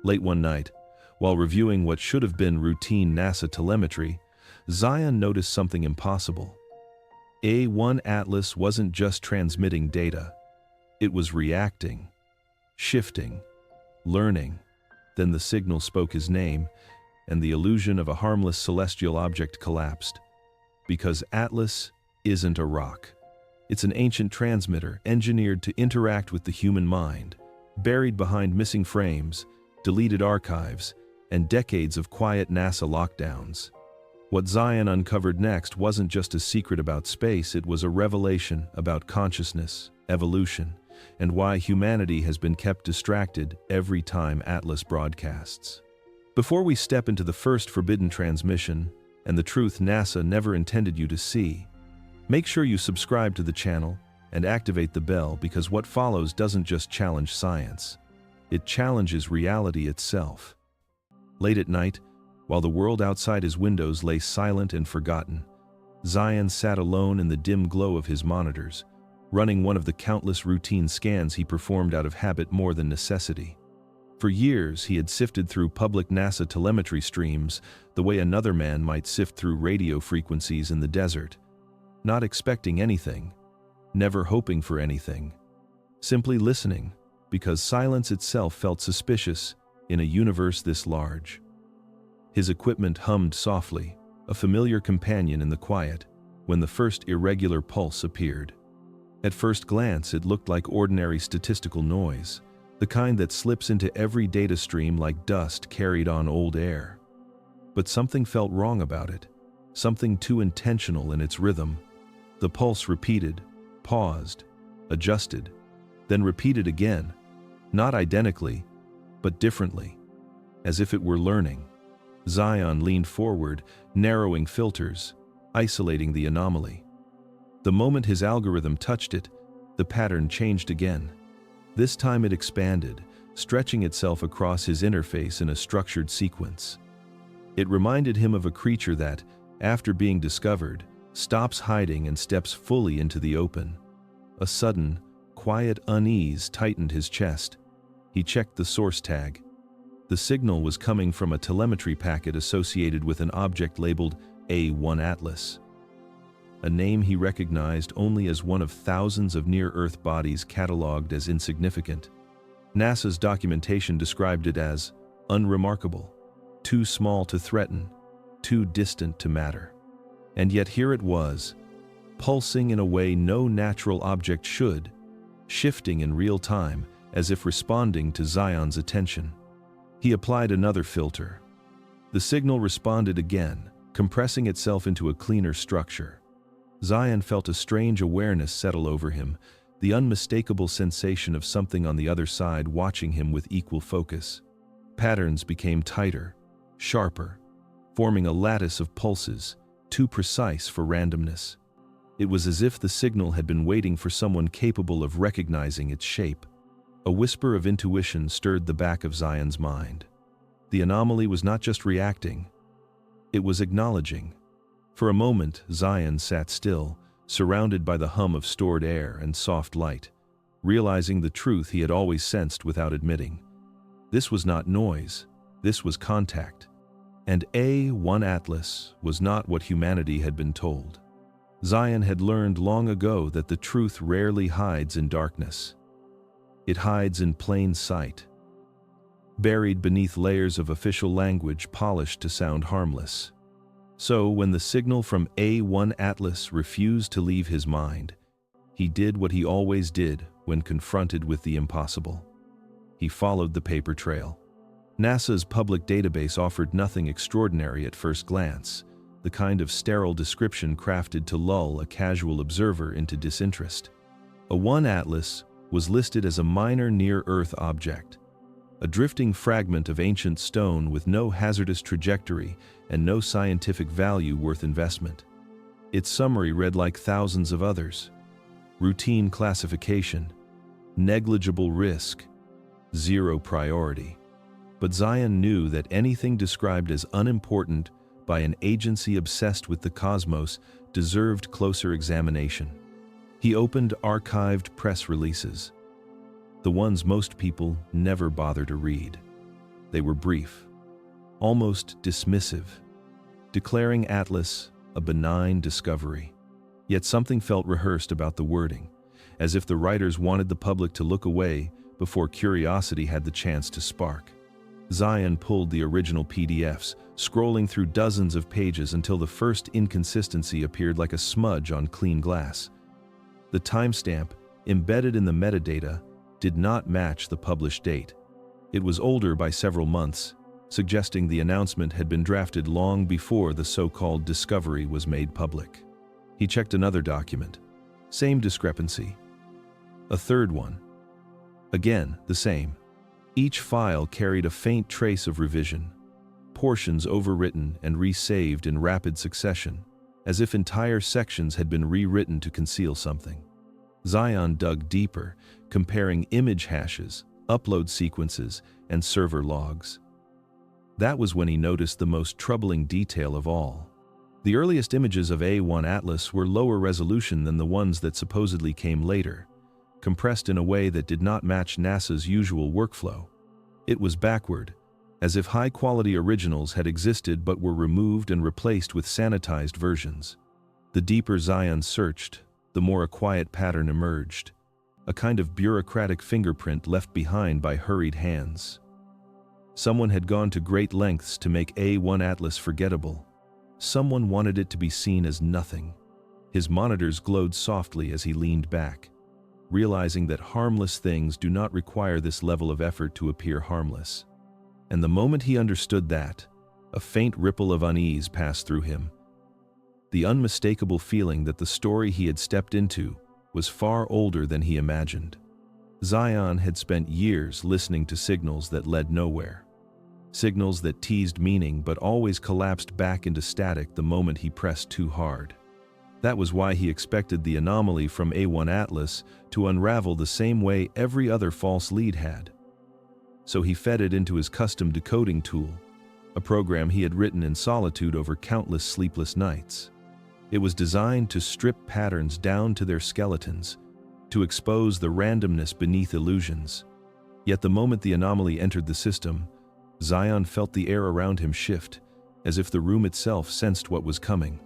Late one night, while reviewing what should have been routine NASA telemetry, Zion noticed something impossible. A1 Atlas wasn't just transmitting data. It was reacting, shifting, learning. Then the signal spoke his name, and the illusion of a harmless celestial object collapsed. Because Atlas isn't a rock. It's an ancient transmitter engineered to interact with the human mind, buried behind missing frames, deleted archives, and decades of quiet NASA lockdowns. What Zion uncovered next wasn't just a secret about space, it was a revelation about consciousness, evolution, and why humanity has been kept distracted every time Atlas broadcasts. Before we step into the first forbidden transmission, and the truth NASA never intended you to see, make sure you subscribe to the channel and activate the bell, because what follows doesn't just challenge science. It challenges reality itself. Late at night, while the world outside his windows lay silent and forgotten, Zion sat alone in the dim glow of his monitors, running one of the countless routine scans he performed out of habit more than necessity. For years, he had sifted through public NASA telemetry streams the way another man might sift through radio frequencies in the desert, not expecting anything, never hoping for anything, simply listening, because silence itself felt suspicious in a universe this large. His equipment hummed softly, a familiar companion in the quiet, when the first irregular pulse appeared. At first glance, it looked like ordinary statistical noise, the kind that slips into every data stream like dust carried on old air. But something felt wrong about it, something too intentional in its rhythm. The pulse repeated, paused, adjusted, then repeated again, not identically, but differently, as if it were learning. Zion leaned forward, narrowing filters, isolating the anomaly. The moment his algorithm touched it, the pattern changed again. This time it expanded, stretching itself across his interface in a structured sequence. It reminded him of a creature that, after being discovered, stops hiding and steps fully into the open. A sudden, quiet unease tightened his chest. He checked the source tag. The signal was coming from a telemetry packet associated with an object labeled A1 Atlas, a name he recognized only as one of thousands of near-Earth bodies cataloged as insignificant. NASA's documentation described it as unremarkable, too small to threaten, too distant to matter. And yet here it was, pulsing in a way no natural object should, shifting in real time as if responding to Zion's attention. He applied another filter. The signal responded again, compressing itself into a cleaner structure. Zion felt a strange awareness settle over him, the unmistakable sensation of something on the other side watching him with equal focus. Patterns became tighter, sharper, forming a lattice of pulses, too precise for randomness. It was as if the signal had been waiting for someone capable of recognizing its shape. A whisper of intuition stirred the back of Zion's mind. The anomaly was not just reacting, it was acknowledging. For a moment, Zion sat still, surrounded by the hum of stored air and soft light, realizing the truth he had always sensed without admitting. This was not noise, this was contact. And A1 Atlas was not what humanity had been told. Zion had learned long ago that the truth rarely hides in darkness. It hides in plain sight, buried beneath layers of official language polished to sound harmless. So, when the signal from A1 Atlas refused to leave his mind, he did what he always did when confronted with the impossible. He followed the paper trail. NASA's public database offered nothing extraordinary at first glance, the kind of sterile description crafted to lull a casual observer into disinterest. A1 Atlas was listed as a minor near-Earth object, a drifting fragment of ancient stone with no hazardous trajectory and no scientific value worth investment. Its summary read like thousands of others: routine classification, negligible risk, zero priority. But Zion knew that anything described as unimportant by an agency obsessed with the cosmos deserved closer examination. He opened archived press releases, the ones most people never bother to read. They were brief, almost dismissive, declaring Atlas a benign discovery. Yet something felt rehearsed about the wording, as if the writers wanted the public to look away before curiosity had the chance to spark. Zion pulled the original PDFs, scrolling through dozens of pages until the first inconsistency appeared like a smudge on clean glass. The timestamp, embedded in the metadata, did not match the published date. It was older by several months, suggesting the announcement had been drafted long before the so-called discovery was made public. He checked another document. Same discrepancy. A third one. Again, the same. Each file carried a faint trace of revision, portions overwritten and resaved in rapid succession, as if entire sections had been rewritten to conceal something. Zion dug deeper, comparing image hashes, upload sequences, and server logs. That was when he noticed the most troubling detail of all. The earliest images of A1 Atlas were lower resolution than the ones that supposedly came later, compressed in a way that did not match NASA's usual workflow. It was backward, as if high-quality originals had existed but were removed and replaced with sanitized versions. The deeper Zion searched, the more a quiet pattern emerged, a kind of bureaucratic fingerprint left behind by hurried hands. Someone had gone to great lengths to make A1 Atlas forgettable. Someone wanted it to be seen as nothing. His monitors glowed softly as he leaned back, realizing that harmless things do not require this level of effort to appear harmless. And the moment he understood that, a faint ripple of unease passed through him. The unmistakable feeling that the story he had stepped into was far older than he imagined. Zion had spent years listening to signals that led nowhere. Signals that teased meaning but always collapsed back into static the moment he pressed too hard. That was why he expected the anomaly from A1 Atlas to unravel the same way every other false lead had. So he fed it into his custom decoding tool, a program he had written in solitude over countless sleepless nights. It was designed to strip patterns down to their skeletons, to expose the randomness beneath illusions. Yet the moment the anomaly entered the system, Zion felt the air around him shift, as if the room itself sensed what was coming.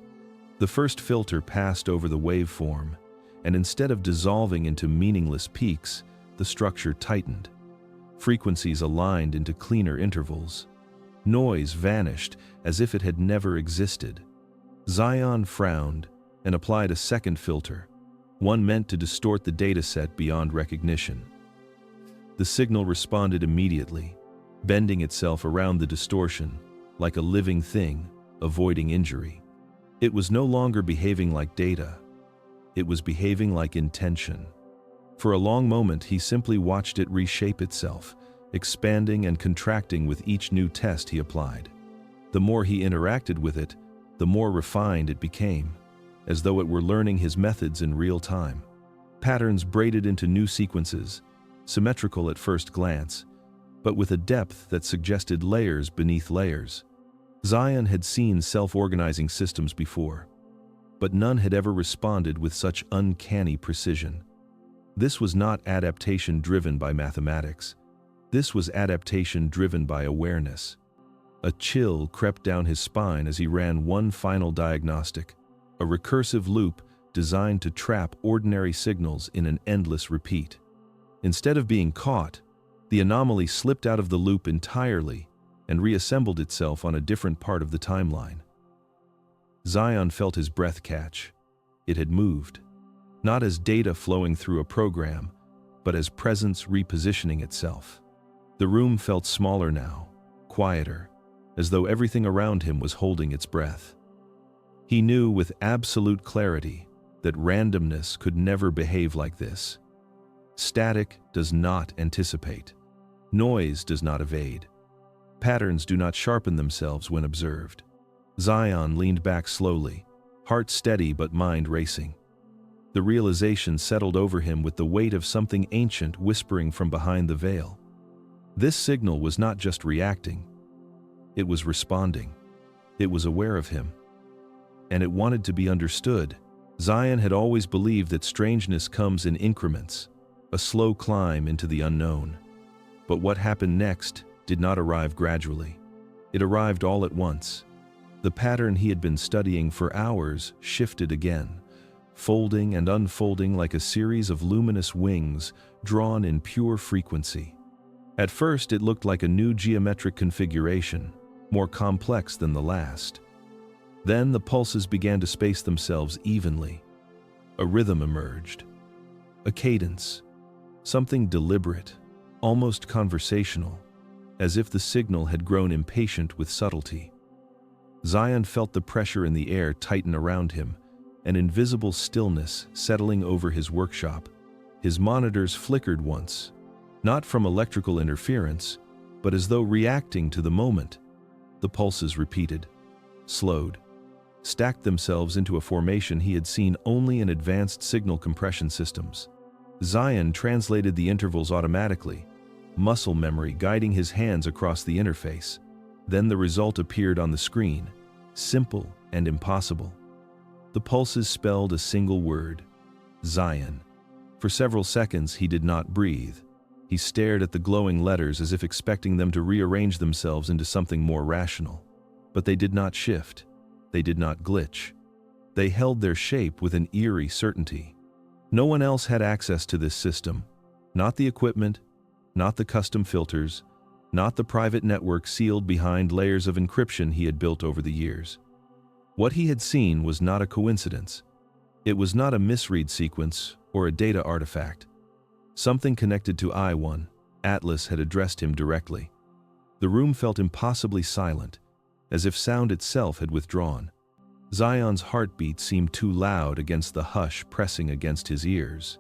The first filter passed over the waveform, and instead of dissolving into meaningless peaks, the structure tightened. Frequencies aligned into cleaner intervals. Noise vanished as if it had never existed. Zion frowned and applied a second filter, one meant to distort the dataset beyond recognition. The signal responded immediately, bending itself around the distortion, like a living thing, avoiding injury. It was no longer behaving like data. It was behaving like intention. For a long moment, he simply watched it reshape itself, expanding and contracting with each new test he applied. The more he interacted with it, the more refined it became, as though it were learning his methods in real time. Patterns braided into new sequences, symmetrical at first glance, but with a depth that suggested layers beneath layers. Zion had seen self-organizing systems before, but none had ever responded with such uncanny precision. This was not adaptation driven by mathematics. This was adaptation driven by awareness. A chill crept down his spine as he ran one final diagnostic, a recursive loop designed to trap ordinary signals in an endless repeat. Instead of being caught, the anomaly slipped out of the loop entirely and reassembled itself on a different part of the timeline. Zion felt his breath catch. It had moved, not as data flowing through a program, but as presence repositioning itself. The room felt smaller now, quieter, as though everything around him was holding its breath. He knew with absolute clarity that randomness could never behave like this. Static does not anticipate. Noise does not evade. Patterns do not sharpen themselves when observed. Zion leaned back slowly, heart steady but mind racing. The realization settled over him with the weight of something ancient whispering from behind the veil. This signal was not just reacting. It was responding. It was aware of him. And it wanted to be understood. Zion had always believed that strangeness comes in increments, a slow climb into the unknown. But what happened next did not arrive gradually. It arrived all at once. The pattern he had been studying for hours shifted again, folding and unfolding like a series of luminous wings drawn in pure frequency. At first, it looked like a new geometric configuration, more complex than the last. Then the pulses began to space themselves evenly. A rhythm emerged. A cadence. Something deliberate, almost conversational, as if the signal had grown impatient with subtlety. Zion felt the pressure in the air tighten around him, an invisible stillness settling over his workshop. His monitors flickered once, not from electrical interference, but as though reacting to the moment. The pulses repeated, slowed, stacked themselves into a formation he had seen only in advanced signal compression systems. Zion translated the intervals automatically, muscle memory guiding his hands across the interface. Then the result appeared on the screen, simple and impossible. The pulses spelled a single word, Zion. For several seconds he did not breathe. He stared at the glowing letters as if expecting them to rearrange themselves into something more rational. But they did not shift. They did not glitch. They held their shape with an eerie certainty. No one else had access to this system. Not the equipment, not the custom filters, not the private network sealed behind layers of encryption he had built over the years. What he had seen was not a coincidence. It was not a misread sequence or a data artifact. Something connected to I-1, Atlas had addressed him directly. The room felt impossibly silent, as if sound itself had withdrawn. Zion's heartbeat seemed too loud against the hush pressing against his ears.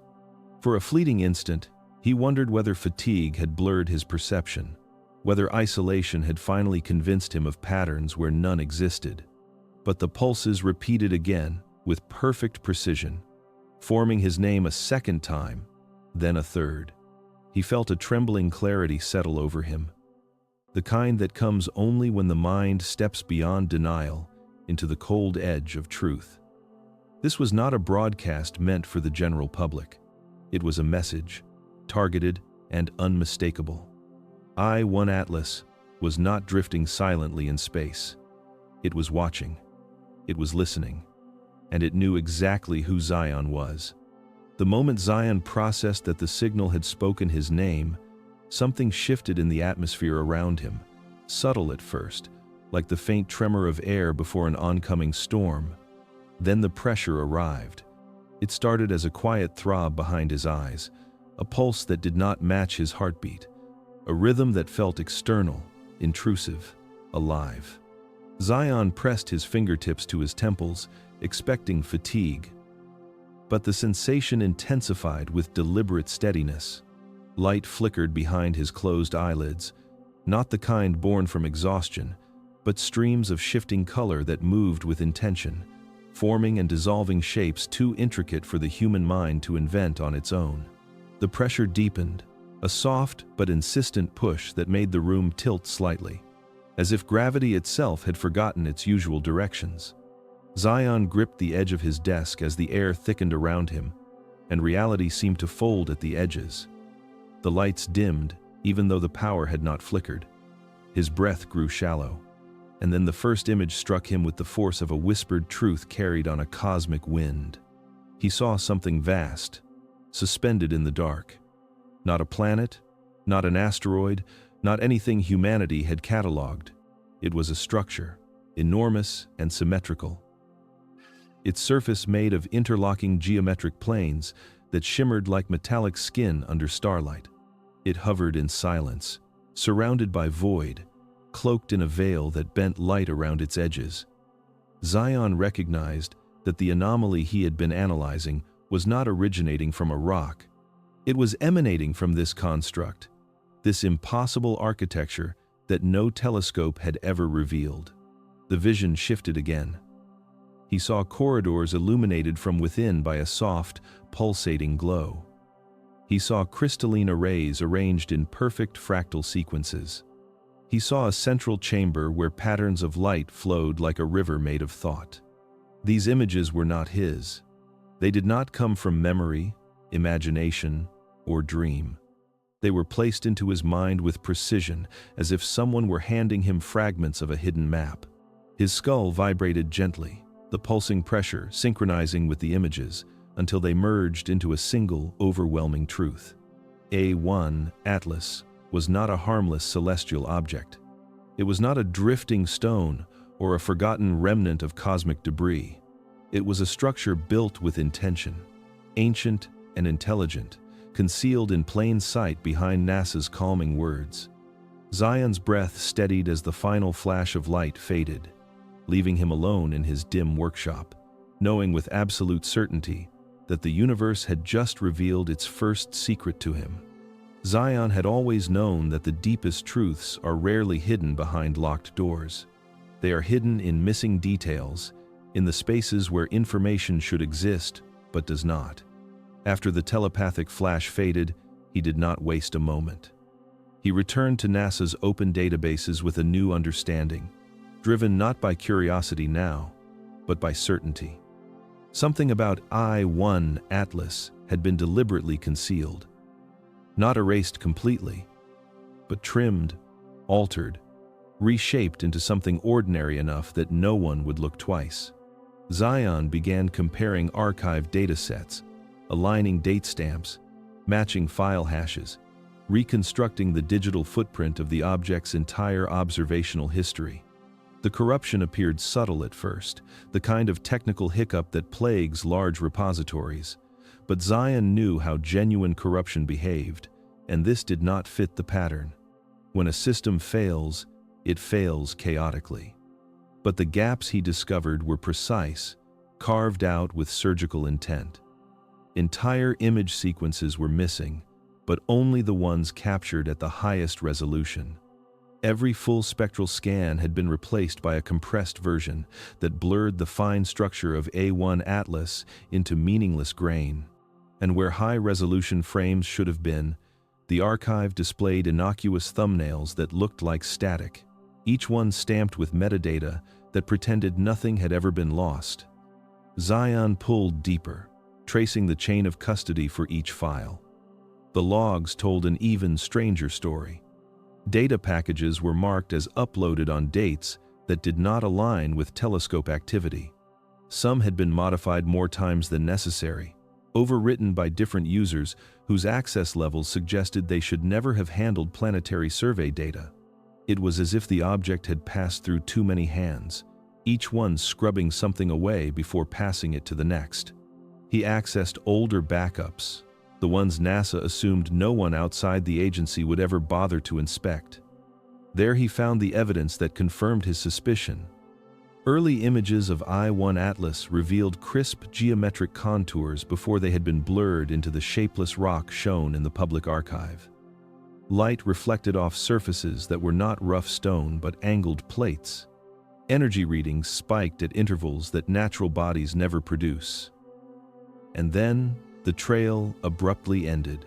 For a fleeting instant, he wondered whether fatigue had blurred his perception, whether isolation had finally convinced him of patterns where none existed. But the pulses repeated again, with perfect precision, forming his name a second time, then a third. He felt a trembling clarity settle over him, the kind that comes only when the mind steps beyond denial into the cold edge of truth. This was not a broadcast meant for the general public. It was a message, targeted and unmistakable. I-1 Atlas was not drifting silently in space. It was watching. It was listening. And it knew exactly who Zion was. The moment Zion processed that the signal had spoken his name, something shifted in the atmosphere around him, subtle at first, like the faint tremor of air before an oncoming storm. Then the pressure arrived. It started as a quiet throb behind his eyes, a pulse that did not match his heartbeat, a rhythm that felt external, intrusive, alive. Zion pressed his fingertips to his temples, expecting fatigue. But the sensation intensified with deliberate steadiness. Light flickered behind his closed eyelids, not the kind born from exhaustion, but streams of shifting color that moved with intention, forming and dissolving shapes too intricate for the human mind to invent on its own. The pressure deepened, a soft but insistent push that made the room tilt slightly, as if gravity itself had forgotten its usual directions. Zion gripped the edge of his desk as the air thickened around him, and reality seemed to fold at the edges. The lights dimmed, even though the power had not flickered. His breath grew shallow, and then the first image struck him with the force of a whispered truth carried on a cosmic wind. He saw something vast, suspended in the dark. Not a planet, not an asteroid, not anything humanity had catalogued. It was a structure, enormous and symmetrical. Its surface made of interlocking geometric planes that shimmered like metallic skin under starlight. It hovered in silence, surrounded by void, cloaked in a veil that bent light around its edges. Zion recognized that the anomaly he had been analyzing was not originating from a rock. It was emanating from this construct, this impossible architecture that no telescope had ever revealed. The vision shifted again. He saw corridors illuminated from within by a soft, pulsating glow. He saw crystalline arrays arranged in perfect fractal sequences. He saw a central chamber where patterns of light flowed like a river made of thought. These images were not his. They did not come from memory, imagination, or dream. They were placed into his mind with precision, as if someone were handing him fragments of a hidden map. His skull vibrated gently, the pulsing pressure synchronizing with the images, until they merged into a single, overwhelming truth. A1 Atlas was not a harmless celestial object. It was not a drifting stone or a forgotten remnant of cosmic debris. It was a structure built with intention, ancient and intelligent, concealed in plain sight behind NASA's calming words. Zion's breath steadied as the final flash of light faded, leaving him alone in his dim workshop, knowing with absolute certainty that the universe had just revealed its first secret to him. Zion had always known that the deepest truths are rarely hidden behind locked doors. They are hidden in missing details, in the spaces where information should exist but does not. After the telepathic flash faded, he did not waste a moment. He returned to NASA's open databases with a new understanding, driven not by curiosity now, but by certainty. Something about I-1 Atlas had been deliberately concealed. Not erased completely, but trimmed, altered, reshaped into something ordinary enough that no one would look twice. Zion began comparing archived datasets, aligning date stamps, matching file hashes, reconstructing the digital footprint of the object's entire observational history. The corruption appeared subtle at first, the kind of technical hiccup that plagues large repositories. But Zion knew how genuine corruption behaved, and this did not fit the pattern. When a system fails, it fails chaotically. But the gaps he discovered were precise, carved out with surgical intent. Entire image sequences were missing, but only the ones captured at the highest resolution. Every full spectral scan had been replaced by a compressed version that blurred the fine structure of A1 Atlas into meaningless grain. And where high-resolution frames should have been, the archive displayed innocuous thumbnails that looked like static, each one stamped with metadata that pretended nothing had ever been lost. Zion pulled deeper, tracing the chain of custody for each file. The logs told an even stranger story. Data packages were marked as uploaded on dates that did not align with telescope activity. Some had been modified more times than necessary, overwritten by different users whose access levels suggested they should never have handled planetary survey data. It was as if the object had passed through too many hands, each one scrubbing something away before passing it to the next. He accessed older backups, the ones NASA assumed no one outside the agency would ever bother to inspect. There he found the evidence that confirmed his suspicion. Early images of I-1 Atlas revealed crisp geometric contours before they had been blurred into the shapeless rock shown in the public archive. Light reflected off surfaces that were not rough stone but angled plates. Energy readings spiked at intervals that natural bodies never produce. And then, the trail abruptly ended.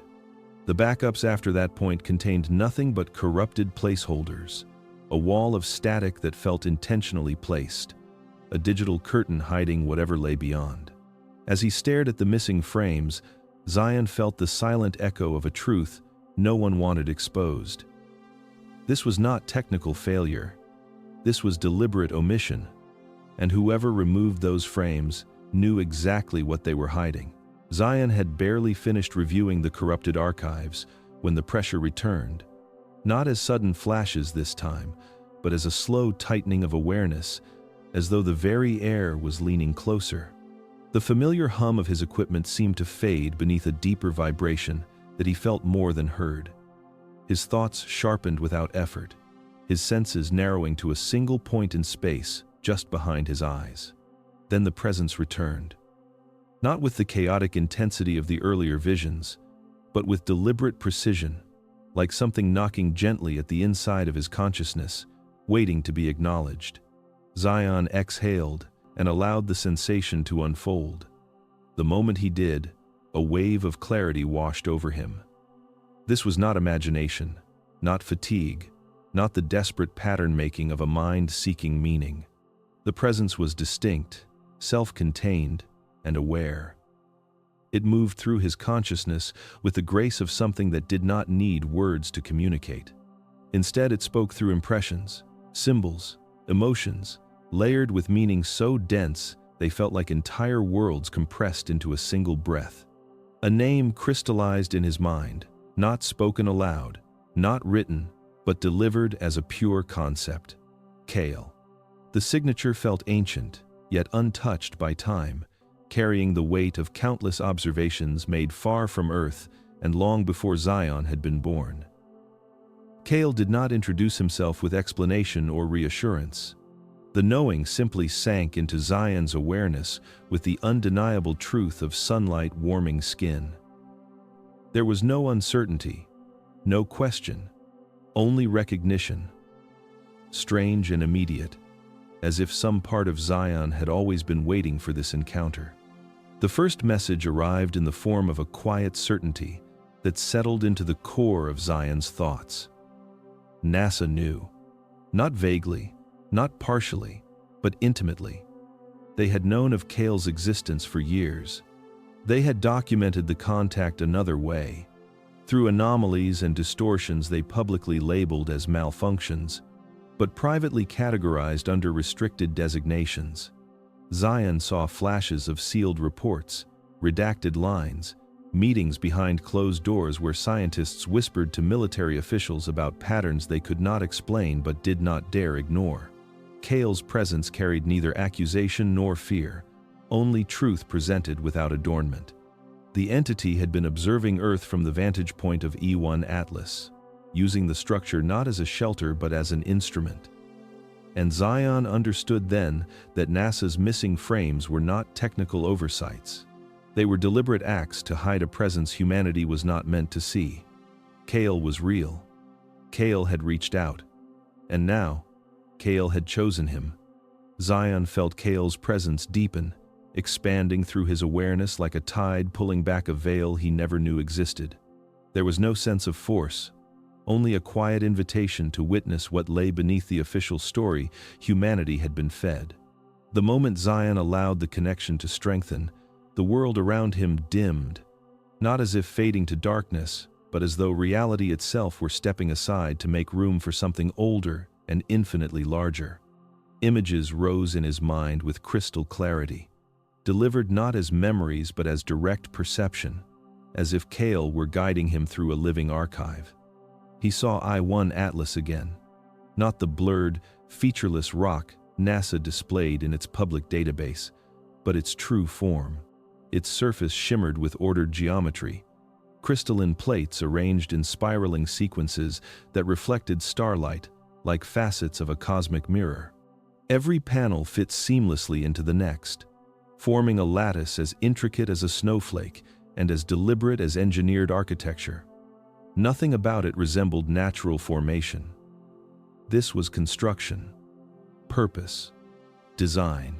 The backups after that point contained nothing but corrupted placeholders, a wall of static that felt intentionally placed, a digital curtain hiding whatever lay beyond. As he stared at the missing frames, Zion felt the silent echo of a truth no one wanted exposed. This was not technical failure. This was deliberate omission, and whoever removed those frames knew exactly what they were hiding. Zion had barely finished reviewing the corrupted archives when the pressure returned, not as sudden flashes this time, but as a slow tightening of awareness, as though the very air was leaning closer. The familiar hum of his equipment seemed to fade beneath a deeper vibration that he felt more than heard. His thoughts sharpened without effort, his senses narrowing to a single point in space just behind his eyes. Then the presence returned. Not with the chaotic intensity of the earlier visions, but with deliberate precision, like something knocking gently at the inside of his consciousness, waiting to be acknowledged. Zion exhaled and allowed the sensation to unfold. The moment he did, a wave of clarity washed over him. This was not imagination, not fatigue, not the desperate pattern-making of a mind seeking meaning. The presence was distinct, self-contained, and aware. It moved through his consciousness with the grace of something that did not need words to communicate. Instead, it spoke through impressions, symbols, emotions, layered with meaning so dense they felt like entire worlds compressed into a single breath. A name crystallized in his mind, not spoken aloud, not written, but delivered as a pure concept. Kael. The signature felt ancient, yet untouched by time, carrying the weight of countless observations made far from Earth and long before Zion had been born. Kael did not introduce himself with explanation or reassurance. The knowing simply sank into Zion's awareness with the undeniable truth of sunlight warming skin. There was no uncertainty, no question, only recognition. Strange and immediate, as if some part of Zion had always been waiting for this encounter. The first message arrived in the form of a quiet certainty that settled into the core of Zion's thoughts. NASA knew. Not vaguely, not partially, but intimately. They had known of Kael's existence for years. They had documented the contact another way. Through anomalies and distortions they publicly labeled as malfunctions, but privately categorized under restricted designations. Zion saw flashes of sealed reports, redacted lines, meetings behind closed doors where scientists whispered to military officials about patterns they could not explain but did not dare ignore. Kael's presence carried neither accusation nor fear, only truth presented without adornment. The entity had been observing Earth from the vantage point of E1 Atlas, using the structure not as a shelter but as an instrument. And Zion understood then that NASA's missing frames were not technical oversights. They were deliberate acts to hide a presence humanity was not meant to see. Kael was real. Kael had reached out. And now, Kael had chosen him. Zion felt Kael's presence deepen, expanding through his awareness like a tide pulling back a veil he never knew existed. There was no sense of force, only a quiet invitation to witness what lay beneath the official story humanity had been fed. The moment Zion allowed the connection to strengthen, the world around him dimmed, not as if fading to darkness, but as though reality itself were stepping aside to make room for something older and infinitely larger. Images rose in his mind with crystal clarity, delivered not as memories but as direct perception, as if Kael were guiding him through a living archive. He saw I-1 Atlas again, not the blurred, featureless rock NASA displayed in its public database, but its true form. Its surface shimmered with ordered geometry, crystalline plates arranged in spiraling sequences that reflected starlight like facets of a cosmic mirror. Every panel fit seamlessly into the next, forming a lattice as intricate as a snowflake and as deliberate as engineered architecture. Nothing about it resembled natural formation. This was construction, purpose, design.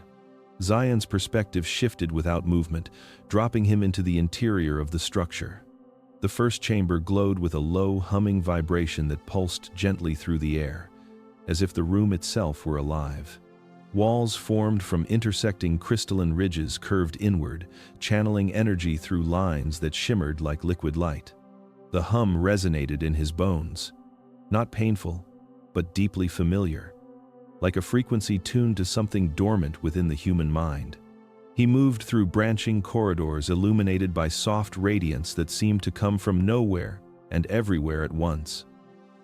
Zion's perspective shifted without movement, dropping him into the interior of the structure. The first chamber glowed with a low, humming vibration that pulsed gently through the air, as if the room itself were alive. Walls formed from intersecting crystalline ridges curved inward, channeling energy through lines that shimmered like liquid light. The hum resonated in his bones, not painful, but deeply familiar, like a frequency tuned to something dormant within the human mind. He moved through branching corridors illuminated by soft radiance that seemed to come from nowhere and everywhere at once.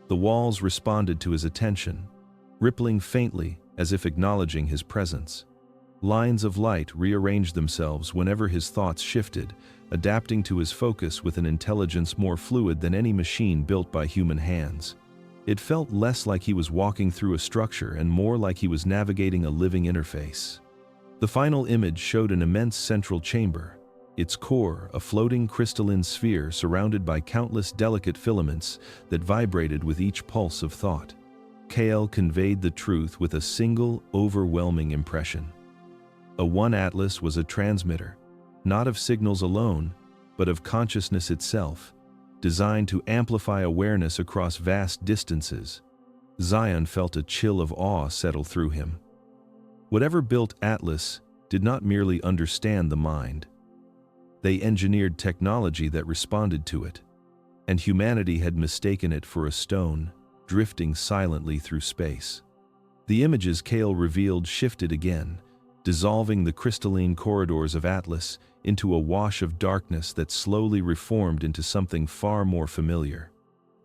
The walls responded to his attention, rippling faintly as if acknowledging his presence. Lines of light rearranged themselves whenever his thoughts shifted, adapting to his focus with an intelligence more fluid than any machine built by human hands. It felt less like he was walking through a structure and more like he was navigating a living interface. The final image showed an immense central chamber, its core a floating crystalline sphere surrounded by countless delicate filaments that vibrated with each pulse of thought. Kael conveyed the truth with a single, overwhelming impression. A-1 Atlas was a transmitter, not of signals alone, but of consciousness itself, designed to amplify awareness across vast distances. Zion felt a chill of awe settle through him. Whatever built Atlas did not merely understand the mind. They engineered technology that responded to it, and humanity had mistaken it for a stone, drifting silently through space. The images Kael revealed shifted again, dissolving the crystalline corridors of Atlas into a wash of darkness that slowly reformed into something far more familiar.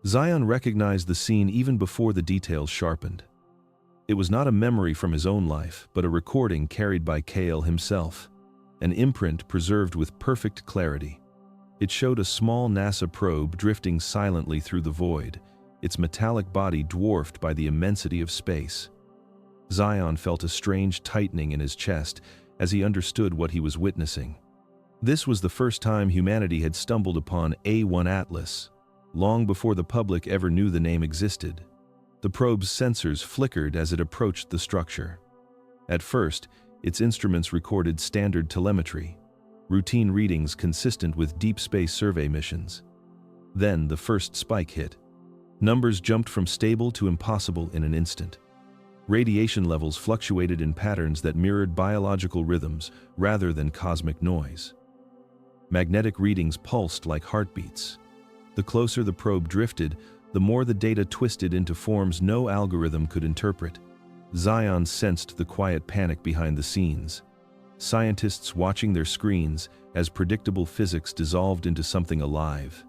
Zion recognized the scene even before the details sharpened. It was not a memory from his own life, but a recording carried by Kael himself, an imprint preserved with perfect clarity. It showed a small NASA probe drifting silently through the void, its metallic body dwarfed by the immensity of space. Zion felt a strange tightening in his chest as he understood what he was witnessing. This was the first time humanity had stumbled upon A1 Atlas, long before the public ever knew the name existed. The probe's sensors flickered as it approached the structure. At first, its instruments recorded standard telemetry, routine readings consistent with deep space survey missions. Then the first spike hit. Numbers jumped from stable to impossible in an instant. Radiation levels fluctuated in patterns that mirrored biological rhythms rather than cosmic noise. Magnetic readings pulsed like heartbeats. The closer the probe drifted, the more the data twisted into forms no algorithm could interpret. Zion sensed the quiet panic behind the scenes. Scientists watching their screens as predictable physics dissolved into something alive.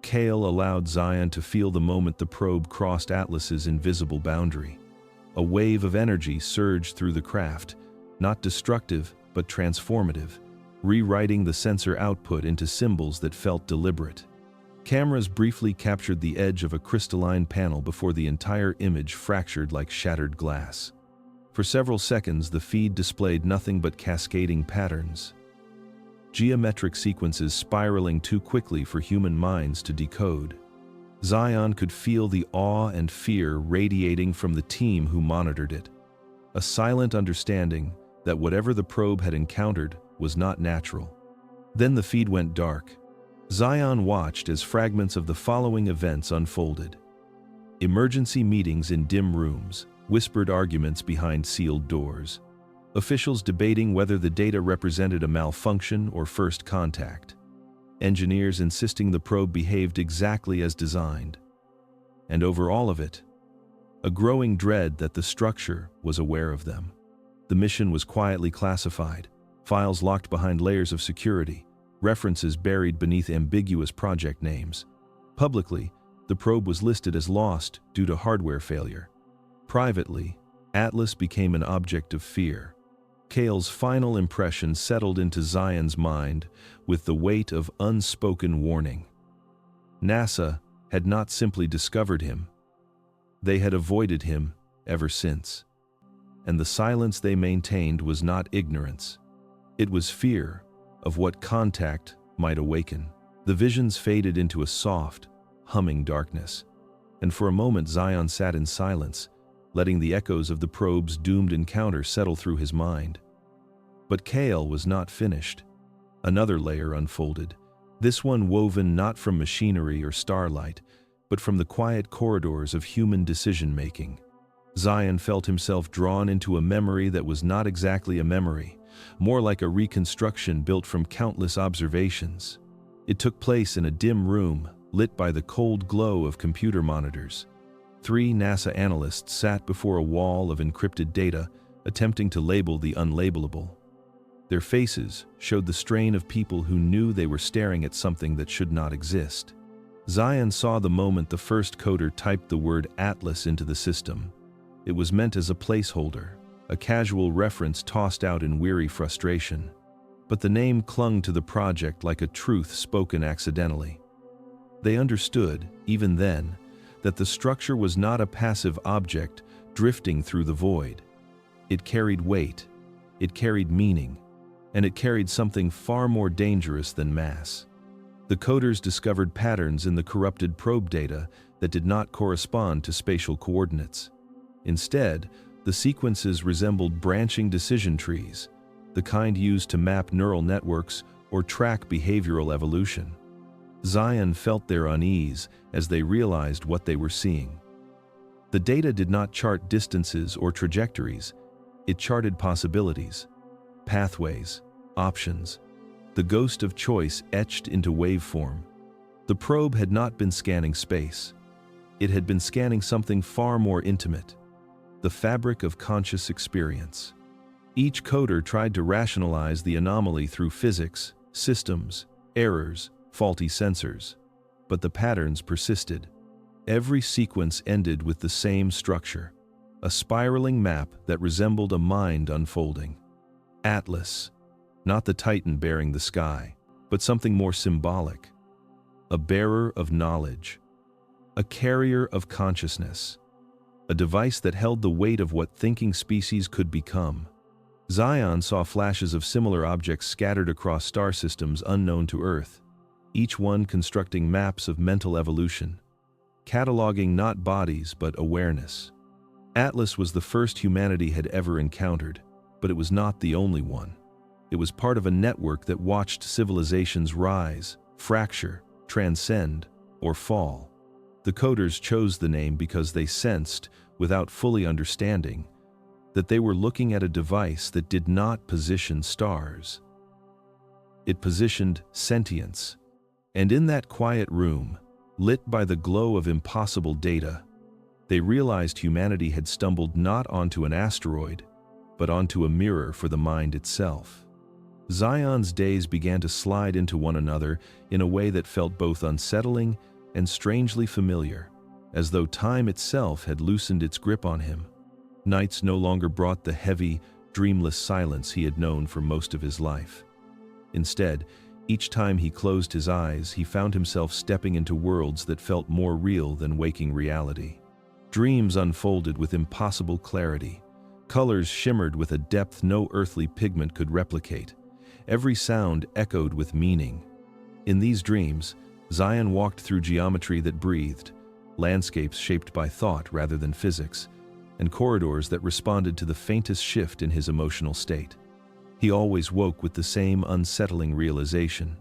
Kael allowed Zion to feel the moment the probe crossed Atlas's invisible boundary. A wave of energy surged through the craft, not destructive but transformative, rewriting the sensor output into symbols that felt deliberate. Cameras briefly captured the edge of a crystalline panel before the entire image fractured like shattered glass. For several seconds, the feed displayed nothing but cascading patterns, geometric sequences spiraling too quickly for human minds to decode. Zion could feel the awe and fear radiating from the team who monitored it, a silent understanding that whatever the probe had encountered was not natural. Then the feed went dark. Zion watched as fragments of the following events unfolded. Emergency meetings in dim rooms, whispered arguments behind sealed doors, officials debating whether the data represented a malfunction or first contact, engineers insisting the probe behaved exactly as designed, and over all of it, a growing dread that the structure was aware of them. The mission was quietly classified, files locked behind layers of security, references buried beneath ambiguous project names. Publicly, the probe was listed as lost due to hardware failure. Privately, Atlas became an object of fear. Kael's final impression settled into Zion's mind with the weight of unspoken warning. NASA had not simply discovered him. They had avoided him ever since. And the silence they maintained was not ignorance. It was fear of what contact might awaken. The visions faded into a soft, humming darkness, and for a moment Zion sat in silence, letting the echoes of the probe's doomed encounter settle through his mind. But Kael was not finished. Another layer unfolded, this one woven not from machinery or starlight, but from the quiet corridors of human decision-making. Zion felt himself drawn into a memory that was not exactly a memory, more like a reconstruction built from countless observations. It took place in a dim room, lit by the cold glow of computer monitors. 3 NASA analysts sat before a wall of encrypted data, attempting to label the unlabelable. Their faces showed the strain of people who knew they were staring at something that should not exist. Zion saw the moment the first coder typed the word Atlas into the system. It was meant as a placeholder, a casual reference tossed out in weary frustration. But the name clung to the project like a truth spoken accidentally. They understood, even then, that the structure was not a passive object drifting through the void. It carried weight, it carried meaning, and it carried something far more dangerous than mass. The coders discovered patterns in the corrupted probe data that did not correspond to spatial coordinates. Instead, the sequences resembled branching decision trees, the kind used to map neural networks or track behavioral evolution. Zion felt their unease as they realized what they were seeing. The data did not chart distances or trajectories, it charted possibilities, pathways, options. the ghost of choice etched into waveform. The probe had not been scanning space. It had been scanning something far more intimate, the fabric of conscious experience. Each coder tried to rationalize the anomaly through physics, systems, errors, faulty sensors. But the patterns persisted. Every sequence ended with the same structure, a spiraling map that resembled a mind unfolding. Atlas, not the titan bearing the sky, but something more symbolic. A bearer of knowledge, a carrier of consciousness, a device that held the weight of what thinking species could become. Zion saw flashes of similar objects scattered across star systems unknown to Earth, each one constructing maps of mental evolution, cataloging not bodies but awareness. Atlas was the first humanity had ever encountered, but it was not the only one. It was part of a network that watched civilizations rise, fracture, transcend, or fall. The coders chose the name because they sensed, without fully understanding, that they were looking at a device that did not position stars. It positioned sentience. And in that quiet room, lit by the glow of impossible data, they realized humanity had stumbled not onto an asteroid, but onto a mirror for the mind itself. Zion's days began to slide into one another in a way that felt both unsettling and strangely familiar, as though time itself had loosened its grip on him. Nights no longer brought the heavy, dreamless silence he had known for most of his life. Instead, each time he closed his eyes, he found himself stepping into worlds that felt more real than waking reality. Dreams unfolded with impossible clarity. Colors shimmered with a depth no earthly pigment could replicate. Every sound echoed with meaning. In these dreams, Zion walked through geometry that breathed, landscapes shaped by thought rather than physics, and corridors that responded to the faintest shift in his emotional state. He always woke with the same unsettling realization.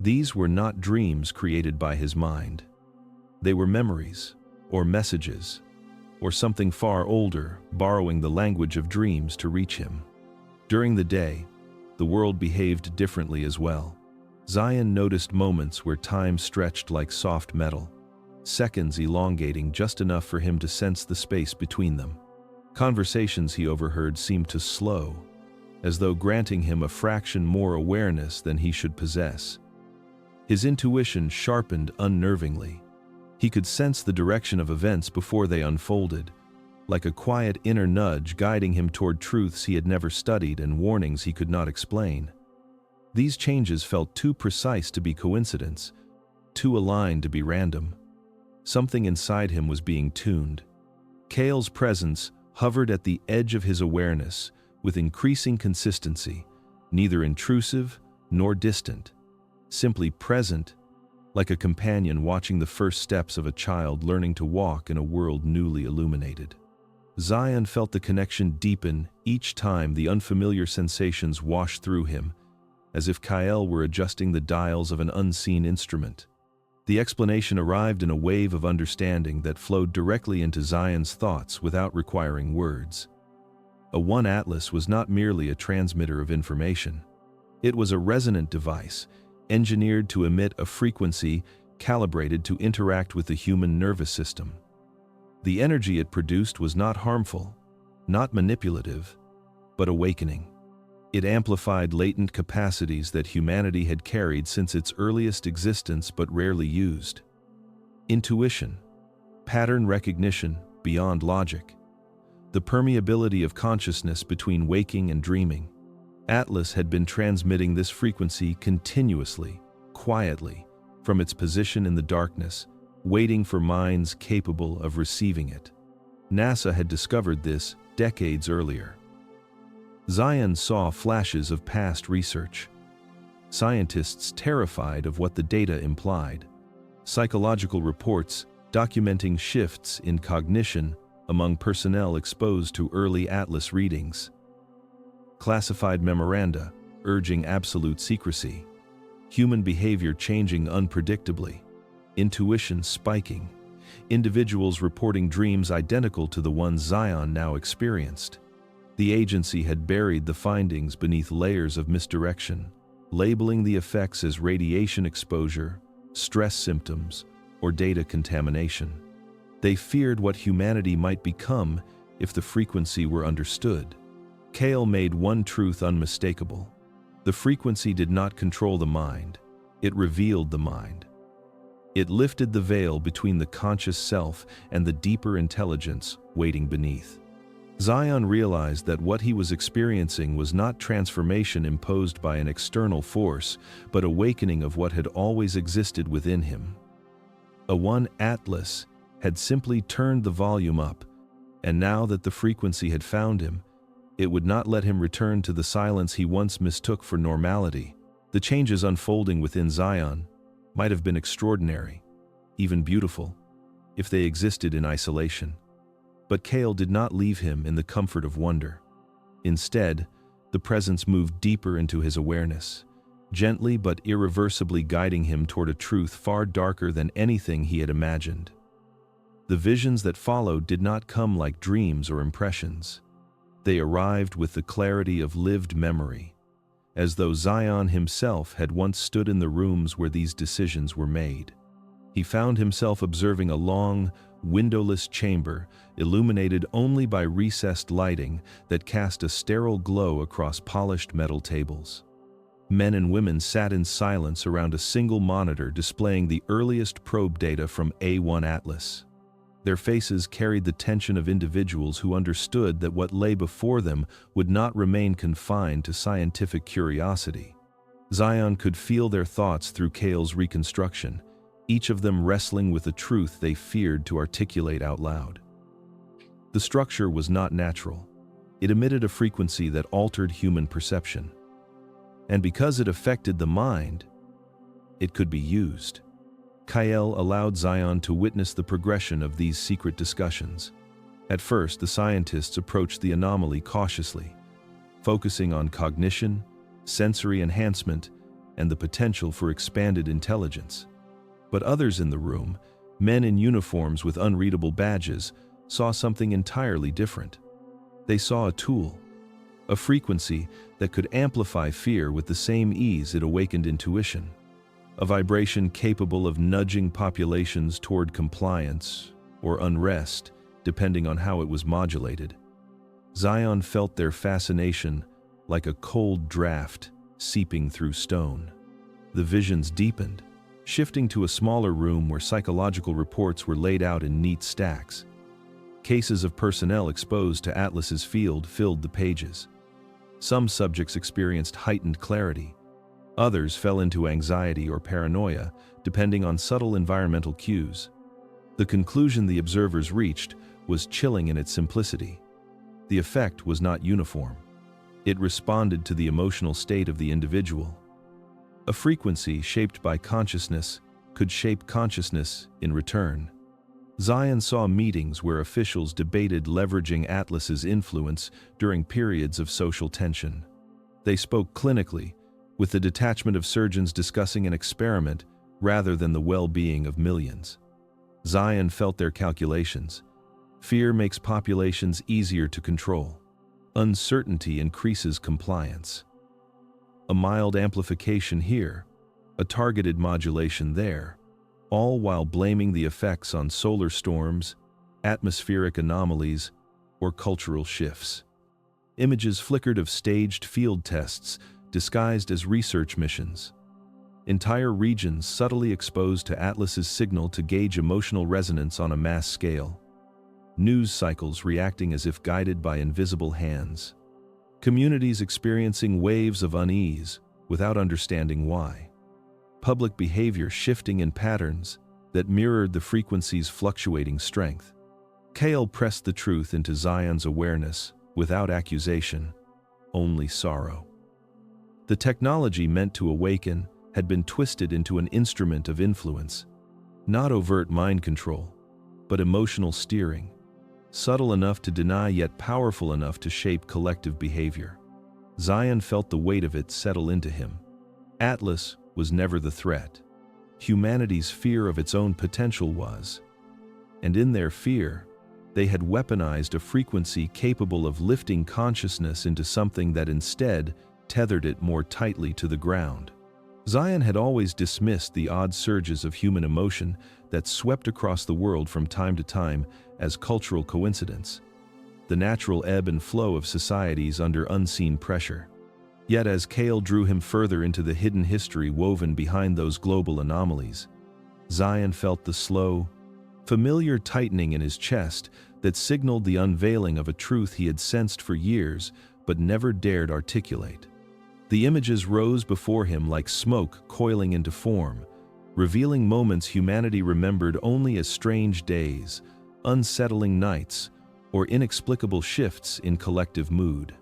These were not dreams created by his mind. They were memories, or messages, or something far older, borrowing the language of dreams to reach him. During the day, the world behaved differently as well. Zion noticed moments where time stretched like soft metal, seconds elongating just enough for him to sense the space between them. Conversations he overheard seemed to slow, as though granting him a fraction more awareness than he should possess. His intuition sharpened unnervingly. He could sense the direction of events before they unfolded, like a quiet inner nudge guiding him toward truths he had never studied and warnings he could not explain. These changes felt too precise to be coincidence, too aligned to be random. Something inside him was being tuned. Kael's presence hovered at the edge of his awareness, with increasing consistency, neither intrusive nor distant, simply present, like a companion watching the first steps of a child learning to walk in a world newly illuminated. Zion felt the connection deepen each time the unfamiliar sensations washed through him, as if Kael were adjusting the dials of an unseen instrument. The explanation arrived in a wave of understanding that flowed directly into Zion's thoughts without requiring words. A One Atlas was not merely a transmitter of information. It was a resonant device, engineered to emit a frequency calibrated to interact with the human nervous system. The energy it produced was not harmful, not manipulative, but awakening. It amplified latent capacities that humanity had carried since its earliest existence but rarely used. Intuition, pattern recognition beyond logic, the permeability of consciousness between waking and dreaming. Atlas had been transmitting this frequency continuously, quietly, from its position in the darkness, waiting for minds capable of receiving it. NASA had discovered this decades earlier. Zion saw flashes of past research. Scientists terrified of what the data implied. Psychological reports documenting shifts in cognition among personnel exposed to early Atlas readings. Classified memoranda urging absolute secrecy. Human behavior changing unpredictably. Intuition spiking. Individuals reporting dreams identical to the ones Zion now experienced. The agency had buried the findings beneath layers of misdirection, labeling the effects as radiation exposure, stress symptoms, or data contamination. They feared what humanity might become if the frequency were understood. Kael made one truth unmistakable. The frequency did not control the mind, it revealed the mind. It lifted the veil between the conscious self and the deeper intelligence waiting beneath. Zion realized that what he was experiencing was not transformation imposed by an external force, but awakening of what had always existed within him. A Atlas had simply turned the volume up, and now that the frequency had found him, it would not let him return to the silence he once mistook for normality. The changes unfolding within Zion might have been extraordinary, even beautiful, if they existed in isolation. But Kael did not leave him in the comfort of wonder. Instead, the presence moved deeper into his awareness, gently but irreversibly guiding him toward a truth far darker than anything he had imagined. The visions that followed did not come like dreams or impressions. They arrived with the clarity of lived memory, as though Zion himself had once stood in the rooms where these decisions were made. He found himself observing a long, windowless chamber illuminated only by recessed lighting that cast a sterile glow across polished metal tables. Men and women sat in silence around a single monitor displaying the earliest probe data from A1 Atlas. Their faces carried the tension of individuals who understood that what lay before them would not remain confined to scientific curiosity. Zion could feel their thoughts through Kael's reconstruction, each of them wrestling with a truth they feared to articulate out loud. The structure was not natural. It emitted a frequency that altered human perception. And because it affected the mind, it could be used. Kael allowed Zion to witness the progression of these secret discussions. At first, the scientists approached the anomaly cautiously, focusing on cognition, sensory enhancement, and the potential for expanded intelligence. But others in the room, men in uniforms with unreadable badges, saw something entirely different. They saw a tool, a frequency that could amplify fear with the same ease it awakened intuition. A vibration capable of nudging populations toward compliance or unrest, depending on how it was modulated. Zion felt their fascination like a cold draft seeping through stone. The visions deepened, shifting to a smaller room where psychological reports were laid out in neat stacks. Cases of personnel exposed to Atlas's field filled the pages. Some subjects experienced heightened clarity. Others fell into anxiety or paranoia, depending on subtle environmental cues. The conclusion the observers reached was chilling in its simplicity. The effect was not uniform. It responded to the emotional state of the individual. A frequency shaped by consciousness could shape consciousness in return. Zion saw meetings where officials debated leveraging Atlas's influence during periods of social tension. They spoke clinically, with the detachment of surgeons discussing an experiment rather than the well-being of millions. Zion felt their calculations. Fear makes populations easier to control. Uncertainty increases compliance. A mild amplification here, a targeted modulation there, all while blaming the effects on solar storms, atmospheric anomalies, or cultural shifts. Images flickered of staged field tests disguised as research missions. Entire regions subtly exposed to Atlas's signal to gauge emotional resonance on a mass scale. News cycles reacting as if guided by invisible hands. Communities experiencing waves of unease without understanding why. Public behavior shifting in patterns that mirrored the frequency's fluctuating strength. Kael pressed the truth into Zion's awareness without accusation, only sorrow. The technology meant to awaken had been twisted into an instrument of influence, not overt mind control, but emotional steering, subtle enough to deny yet powerful enough to shape collective behavior. Zion felt the weight of it settle into him. Atlas was never the threat. Humanity's fear of its own potential was. And in their fear, they had weaponized a frequency capable of lifting consciousness into something that instead tethered it more tightly to the ground. Zion had always dismissed the odd surges of human emotion that swept across the world from time to time as cultural coincidence, the natural ebb and flow of societies under unseen pressure. Yet as Kael drew him further into the hidden history woven behind those global anomalies, Zion felt the slow, familiar tightening in his chest that signaled the unveiling of a truth he had sensed for years but never dared articulate. The images rose before him like smoke coiling into form, revealing moments humanity remembered only as strange days, unsettling nights, or inexplicable shifts in collective mood.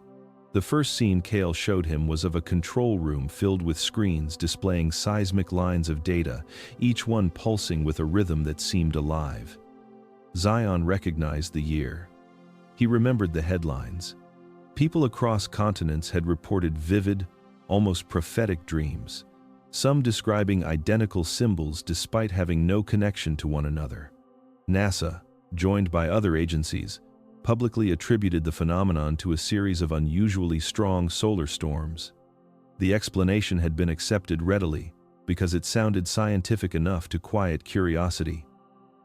The first scene Kael showed him was of a control room filled with screens displaying seismic lines of data, each one pulsing with a rhythm that seemed alive. Zion recognized the year. He remembered the headlines. People across continents had reported vivid, almost prophetic dreams, some describing identical symbols despite having no connection to one another. NASA, joined by other agencies, publicly attributed the phenomenon to a series of unusually strong solar storms. The explanation had been accepted readily because it sounded scientific enough to quiet curiosity.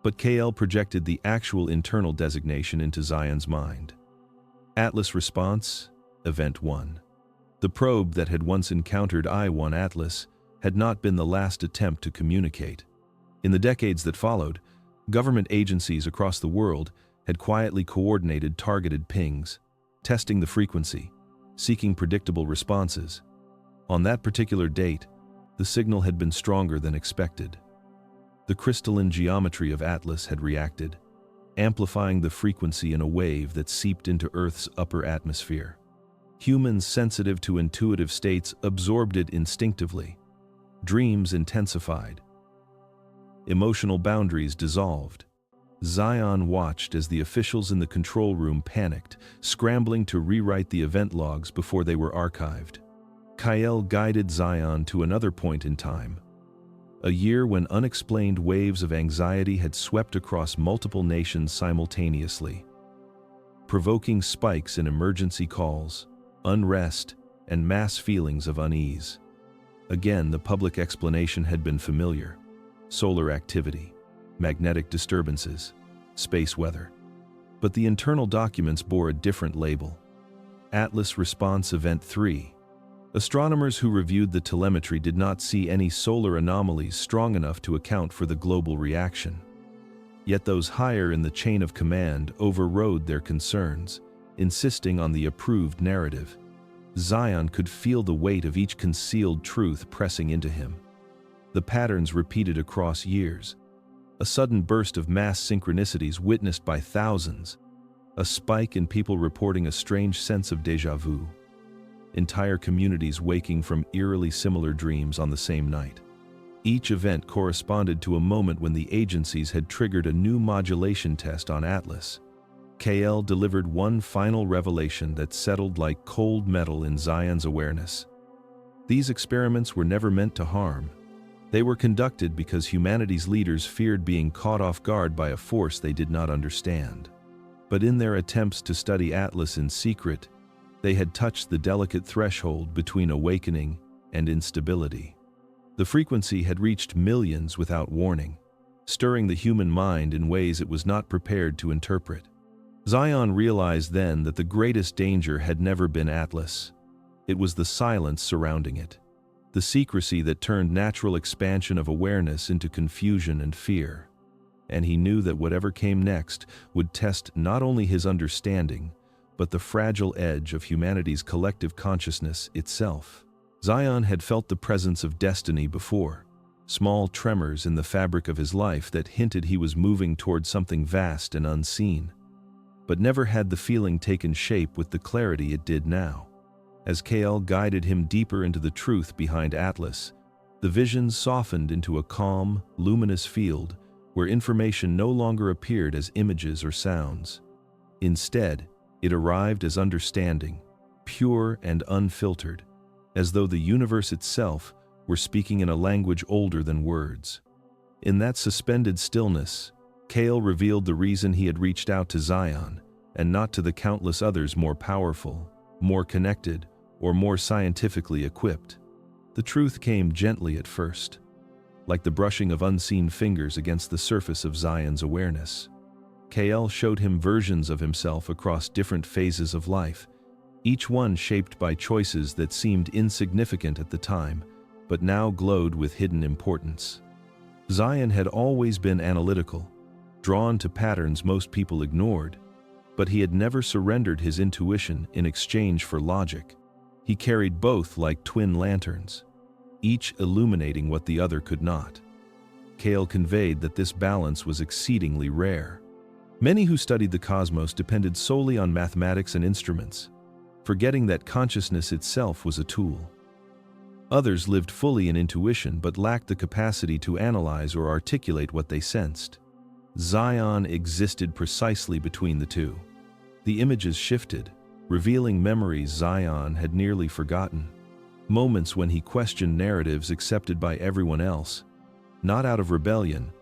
But Kael projected the actual internal designation into Zion's mind. Atlas Response, Event 1. The probe that had once encountered I-1 Atlas had not been the last attempt to communicate. In the decades that followed, government agencies across the world had quietly coordinated targeted pings, testing the frequency, seeking predictable responses. On that particular date, the signal had been stronger than expected. The crystalline geometry of Atlas had reacted, amplifying the frequency in a wave that seeped into Earth's upper atmosphere. Humans sensitive to intuitive states absorbed it instinctively. Dreams intensified. Emotional boundaries dissolved. Zion watched as the officials in the control room panicked, scrambling to rewrite the event logs before they were archived. Kael guided Zion to another point in time, a year when unexplained waves of anxiety had swept across multiple nations simultaneously, provoking spikes in emergency calls, unrest, and mass feelings of unease. Again, the public explanation had been familiar: solar activity, magnetic disturbances, space weather. But the internal documents bore a different label: Atlas Response Event 3. Astronomers who reviewed the telemetry did not see any solar anomalies strong enough to account for the global reaction. Yet those higher in the chain of command overrode their concerns, insisting on the approved narrative. Zion could feel the weight of each concealed truth pressing into him. The patterns repeated across years. A sudden burst of mass synchronicities witnessed by thousands. A spike in people reporting a strange sense of déjà vu. Entire communities waking from eerily similar dreams on the same night. Each event corresponded to a moment when the agencies had triggered a new modulation test on Atlas. Kael delivered one final revelation that settled like cold metal in Zion's awareness. These experiments were never meant to harm. They were conducted because humanity's leaders feared being caught off guard by a force they did not understand. But in their attempts to study Atlas in secret, they had touched the delicate threshold between awakening and instability. The frequency had reached millions without warning, stirring the human mind in ways it was not prepared to interpret. Zion realized then that the greatest danger had never been Atlas. It was the silence surrounding it, the secrecy that turned natural expansion of awareness into confusion and fear. And he knew that whatever came next would test not only his understanding, but the fragile edge of humanity's collective consciousness itself. Zion had felt the presence of destiny before, small tremors in the fabric of his life that hinted he was moving toward something vast and unseen. But never had the feeling taken shape with the clarity it did now. As Kael guided him deeper into the truth behind Atlas, the vision softened into a calm, luminous field where information no longer appeared as images or sounds. Instead, it arrived as understanding, pure and unfiltered, as though the universe itself were speaking in a language older than words. In that suspended stillness, Kael revealed the reason he had reached out to Zion, and not to the countless others more powerful, more connected, or more scientifically equipped. The truth came gently at first, like the brushing of unseen fingers against the surface of Zion's awareness. Kael showed him versions of himself across different phases of life, each one shaped by choices that seemed insignificant at the time, but now glowed with hidden importance. Zion had always been analytical, drawn to patterns most people ignored, but he had never surrendered his intuition in exchange for logic. He carried both like twin lanterns, each illuminating what the other could not. Kael conveyed that this balance was exceedingly rare. Many who studied the cosmos depended solely on mathematics and instruments, forgetting that consciousness itself was a tool. Others lived fully in intuition but lacked the capacity to analyze or articulate what they sensed. Zion existed precisely between the two. The images shifted, revealing memories Zion had nearly forgotten, moments when he questioned narratives accepted by everyone else, not out of rebellion,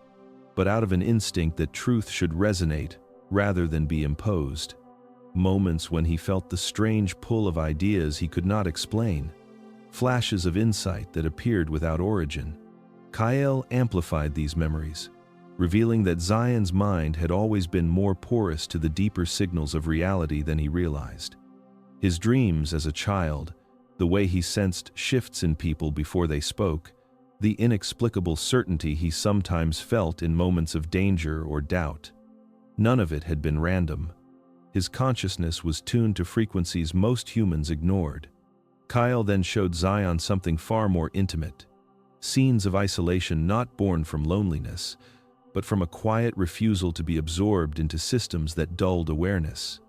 but out of an instinct that truth should resonate rather than be imposed. Moments when he felt the strange pull of ideas he could not explain, flashes of insight that appeared without origin. Kael amplified these memories, revealing that Zion's mind had always been more porous to the deeper signals of reality than he realized. His dreams as a child, the way he sensed shifts in people before they spoke, the inexplicable certainty he sometimes felt in moments of danger or doubt. None of it had been random. His consciousness was tuned to frequencies most humans ignored. Kael then showed Zion something far more intimate, scenes of isolation not born from loneliness, but from a quiet refusal to be absorbed into systems that dulled awareness.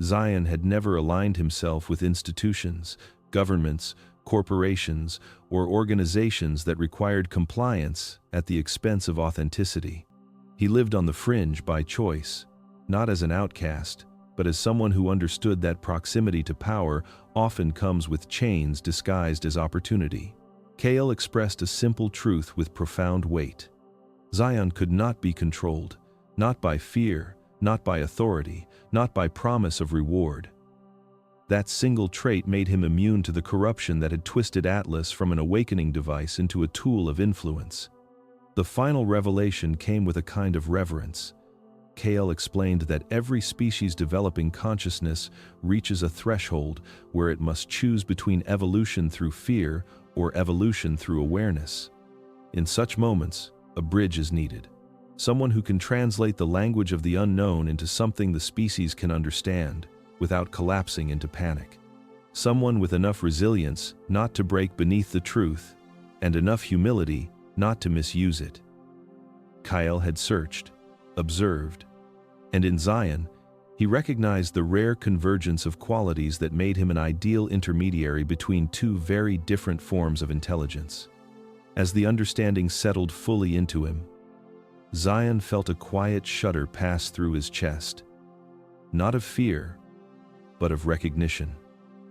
Zion had never aligned himself with institutions, governments, corporations, or organizations that required compliance at the expense of authenticity. He lived on the fringe by choice, not as an outcast, but as someone who understood that proximity to power often comes with chains disguised as opportunity. Kael expressed a simple truth with profound weight. Zion could not be controlled, not by fear, not by authority, not by promise of reward. That single trait made him immune to the corruption that had twisted Atlas from an awakening device into a tool of influence. The final revelation came with a kind of reverence. Kael explained that every species developing consciousness reaches a threshold where it must choose between evolution through fear or evolution through awareness. In such moments, a bridge is needed. Someone who can translate the language of the unknown into something the species can understand, without collapsing into panic. Someone with enough resilience not to break beneath the truth, and enough humility not to misuse it. Kael had searched, observed, and in Zion, he recognized the rare convergence of qualities that made him an ideal intermediary between two very different forms of intelligence. As the understanding settled fully into him, Zion felt a quiet shudder pass through his chest. Not of fear, but of recognition.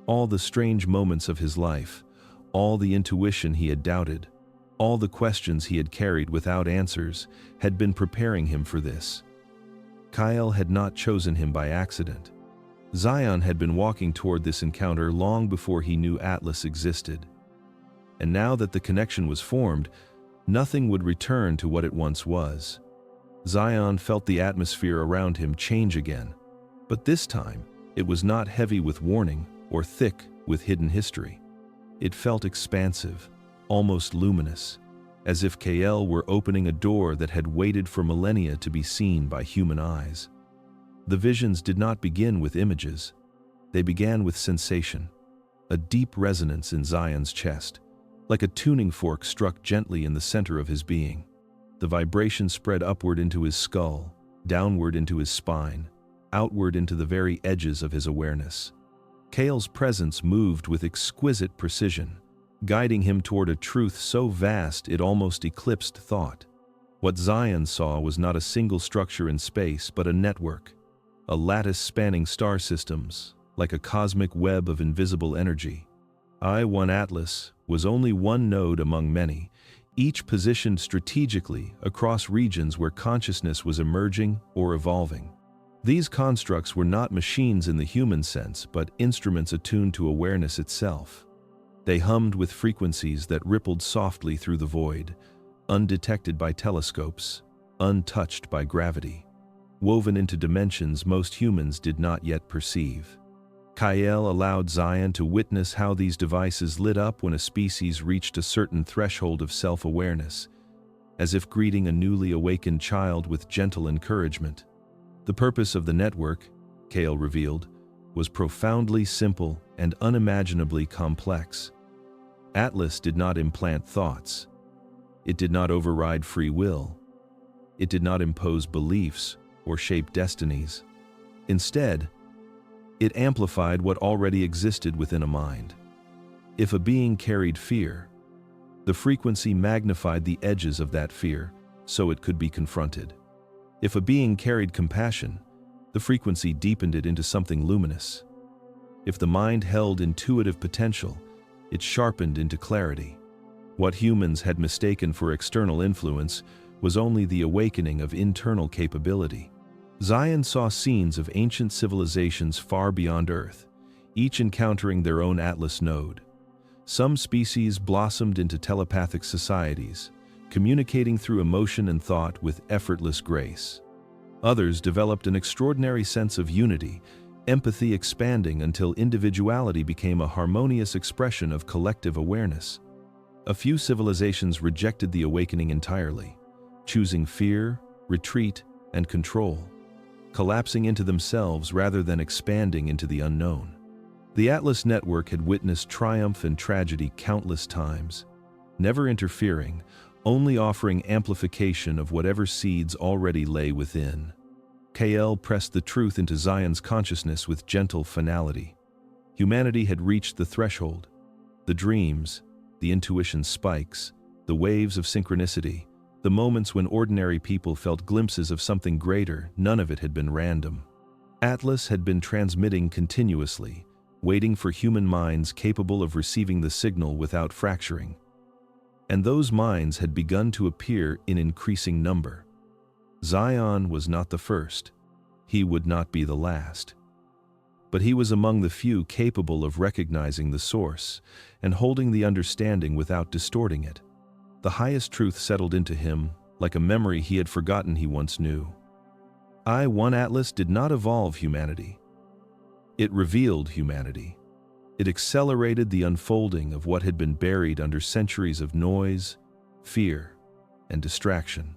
All the strange moments of his life, all the intuition he had doubted, all the questions he had carried without answers, had been preparing him for this. Kael had not chosen him by accident. Zion had been walking toward this encounter long before he knew Atlas existed. And now that the connection was formed, nothing would return to what it once was. Zion felt the atmosphere around him change again, but this time it was not heavy with warning or thick with hidden history. It felt expansive, almost luminous, as if Kael were opening a door that had waited for millennia to be seen by human eyes. The visions did not begin with images. They began with sensation, a deep resonance in Zion's chest, like a tuning fork struck gently in the center of his being. The vibration spread upward into his skull, downward into his spine, outward into the very edges of his awareness. Kael's presence moved with exquisite precision, guiding him toward a truth so vast it almost eclipsed thought. What Zion saw was not a single structure in space, but a network, a lattice spanning star systems, like a cosmic web of invisible energy. I-1 Atlas was only one node among many, each positioned strategically across regions where consciousness was emerging or evolving. These constructs were not machines in the human sense, but instruments attuned to awareness itself. They hummed with frequencies that rippled softly through the void, undetected by telescopes, untouched by gravity, woven into dimensions most humans did not yet perceive. Kael allowed Zion to witness how these devices lit up when a species reached a certain threshold of self-awareness, as if greeting a newly awakened child with gentle encouragement. The purpose of the network, Kael revealed, was profoundly simple and unimaginably complex. Atlas did not implant thoughts. It did not override free will. It did not impose beliefs or shape destinies. Instead, it amplified what already existed within a mind. If a being carried fear, the frequency magnified the edges of that fear so it could be confronted. If a being carried compassion, the frequency deepened it into something luminous. If the mind held intuitive potential, it sharpened into clarity. What humans had mistaken for external influence was only the awakening of internal capability. Zion saw scenes of ancient civilizations far beyond Earth, each encountering their own Atlas node. Some species blossomed into telepathic societies, communicating through emotion and thought with effortless grace. Others developed an extraordinary sense of unity, empathy expanding until individuality became a harmonious expression of collective awareness. A few civilizations rejected the awakening entirely, choosing fear, retreat, and control, collapsing into themselves rather than expanding into the unknown. The Atlas network had witnessed triumph and tragedy countless times, never interfering, only offering amplification of whatever seeds already lay within. Kael pressed the truth into Zion's consciousness with gentle finality. Humanity had reached the threshold. The dreams, the intuition spikes, the waves of synchronicity, the moments when ordinary people felt glimpses of something greater, none of it had been random. Atlas had been transmitting continuously, waiting for human minds capable of receiving the signal without fracturing. And those minds had begun to appear in increasing number. Zion was not the first. He would not be the last. But he was among the few capable of recognizing the source and holding the understanding without distorting it. The highest truth settled into him like a memory he had forgotten he once knew. One Atlas did not evolve humanity. It revealed humanity. It accelerated the unfolding of what had been buried under centuries of noise, fear, and distraction.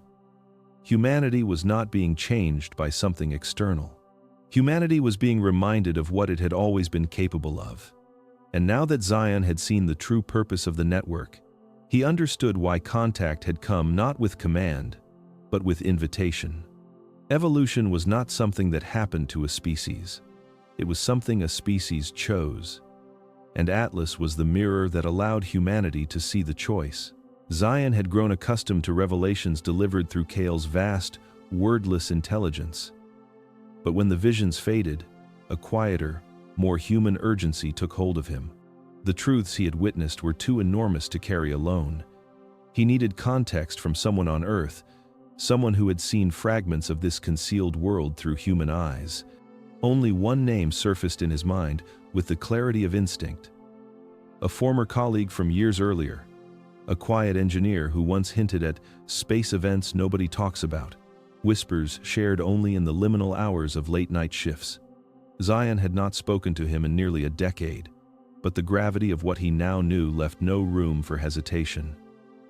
Humanity was not being changed by something external. Humanity was being reminded of what it had always been capable of. And now that Zion had seen the true purpose of the network, he understood why contact had come not with command, but with invitation. Evolution was not something that happened to a species. It was something a species chose. And Atlas was the mirror that allowed humanity to see the choice. Zion had grown accustomed to revelations delivered through Kael's vast, wordless intelligence. But when the visions faded, a quieter, more human urgency took hold of him. The truths he had witnessed were too enormous to carry alone. He needed context from someone on Earth, someone who had seen fragments of this concealed world through human eyes. Only one name surfaced in his mind with the clarity of instinct. A former colleague from years earlier, a quiet engineer who once hinted at space events nobody talks about, whispers shared only in the liminal hours of late-night shifts. Zion had not spoken to him in nearly a decade, but the gravity of what he now knew left no room for hesitation.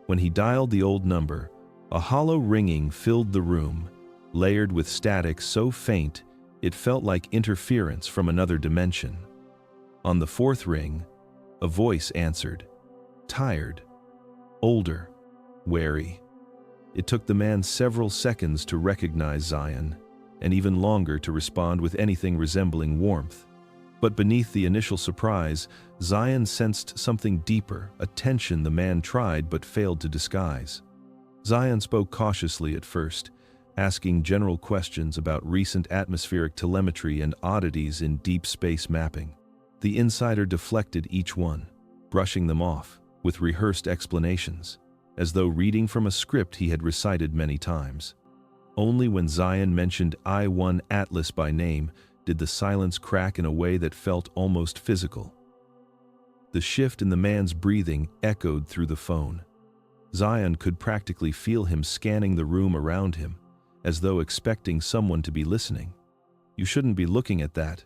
When he dialed the old number, a hollow ringing filled the room, layered with static so faint it felt like interference from another dimension. On the fourth ring, a voice answered, tired, older, wary. It took the man several seconds to recognize Zion, and even longer to respond with anything resembling warmth. But beneath the initial surprise, Zion sensed something deeper, a tension the man tried but failed to disguise. Zion spoke cautiously at first, asking general questions about recent atmospheric telemetry and oddities in deep space mapping. The insider deflected each one, brushing them off with rehearsed explanations, as though reading from a script he had recited many times. Only when Zion mentioned I-1 Atlas by name did the silence crack in a way that felt almost physical. The shift in the man's breathing echoed through the phone. Zion could practically feel him scanning the room around him, as though expecting someone to be listening. "You shouldn't be looking at that,"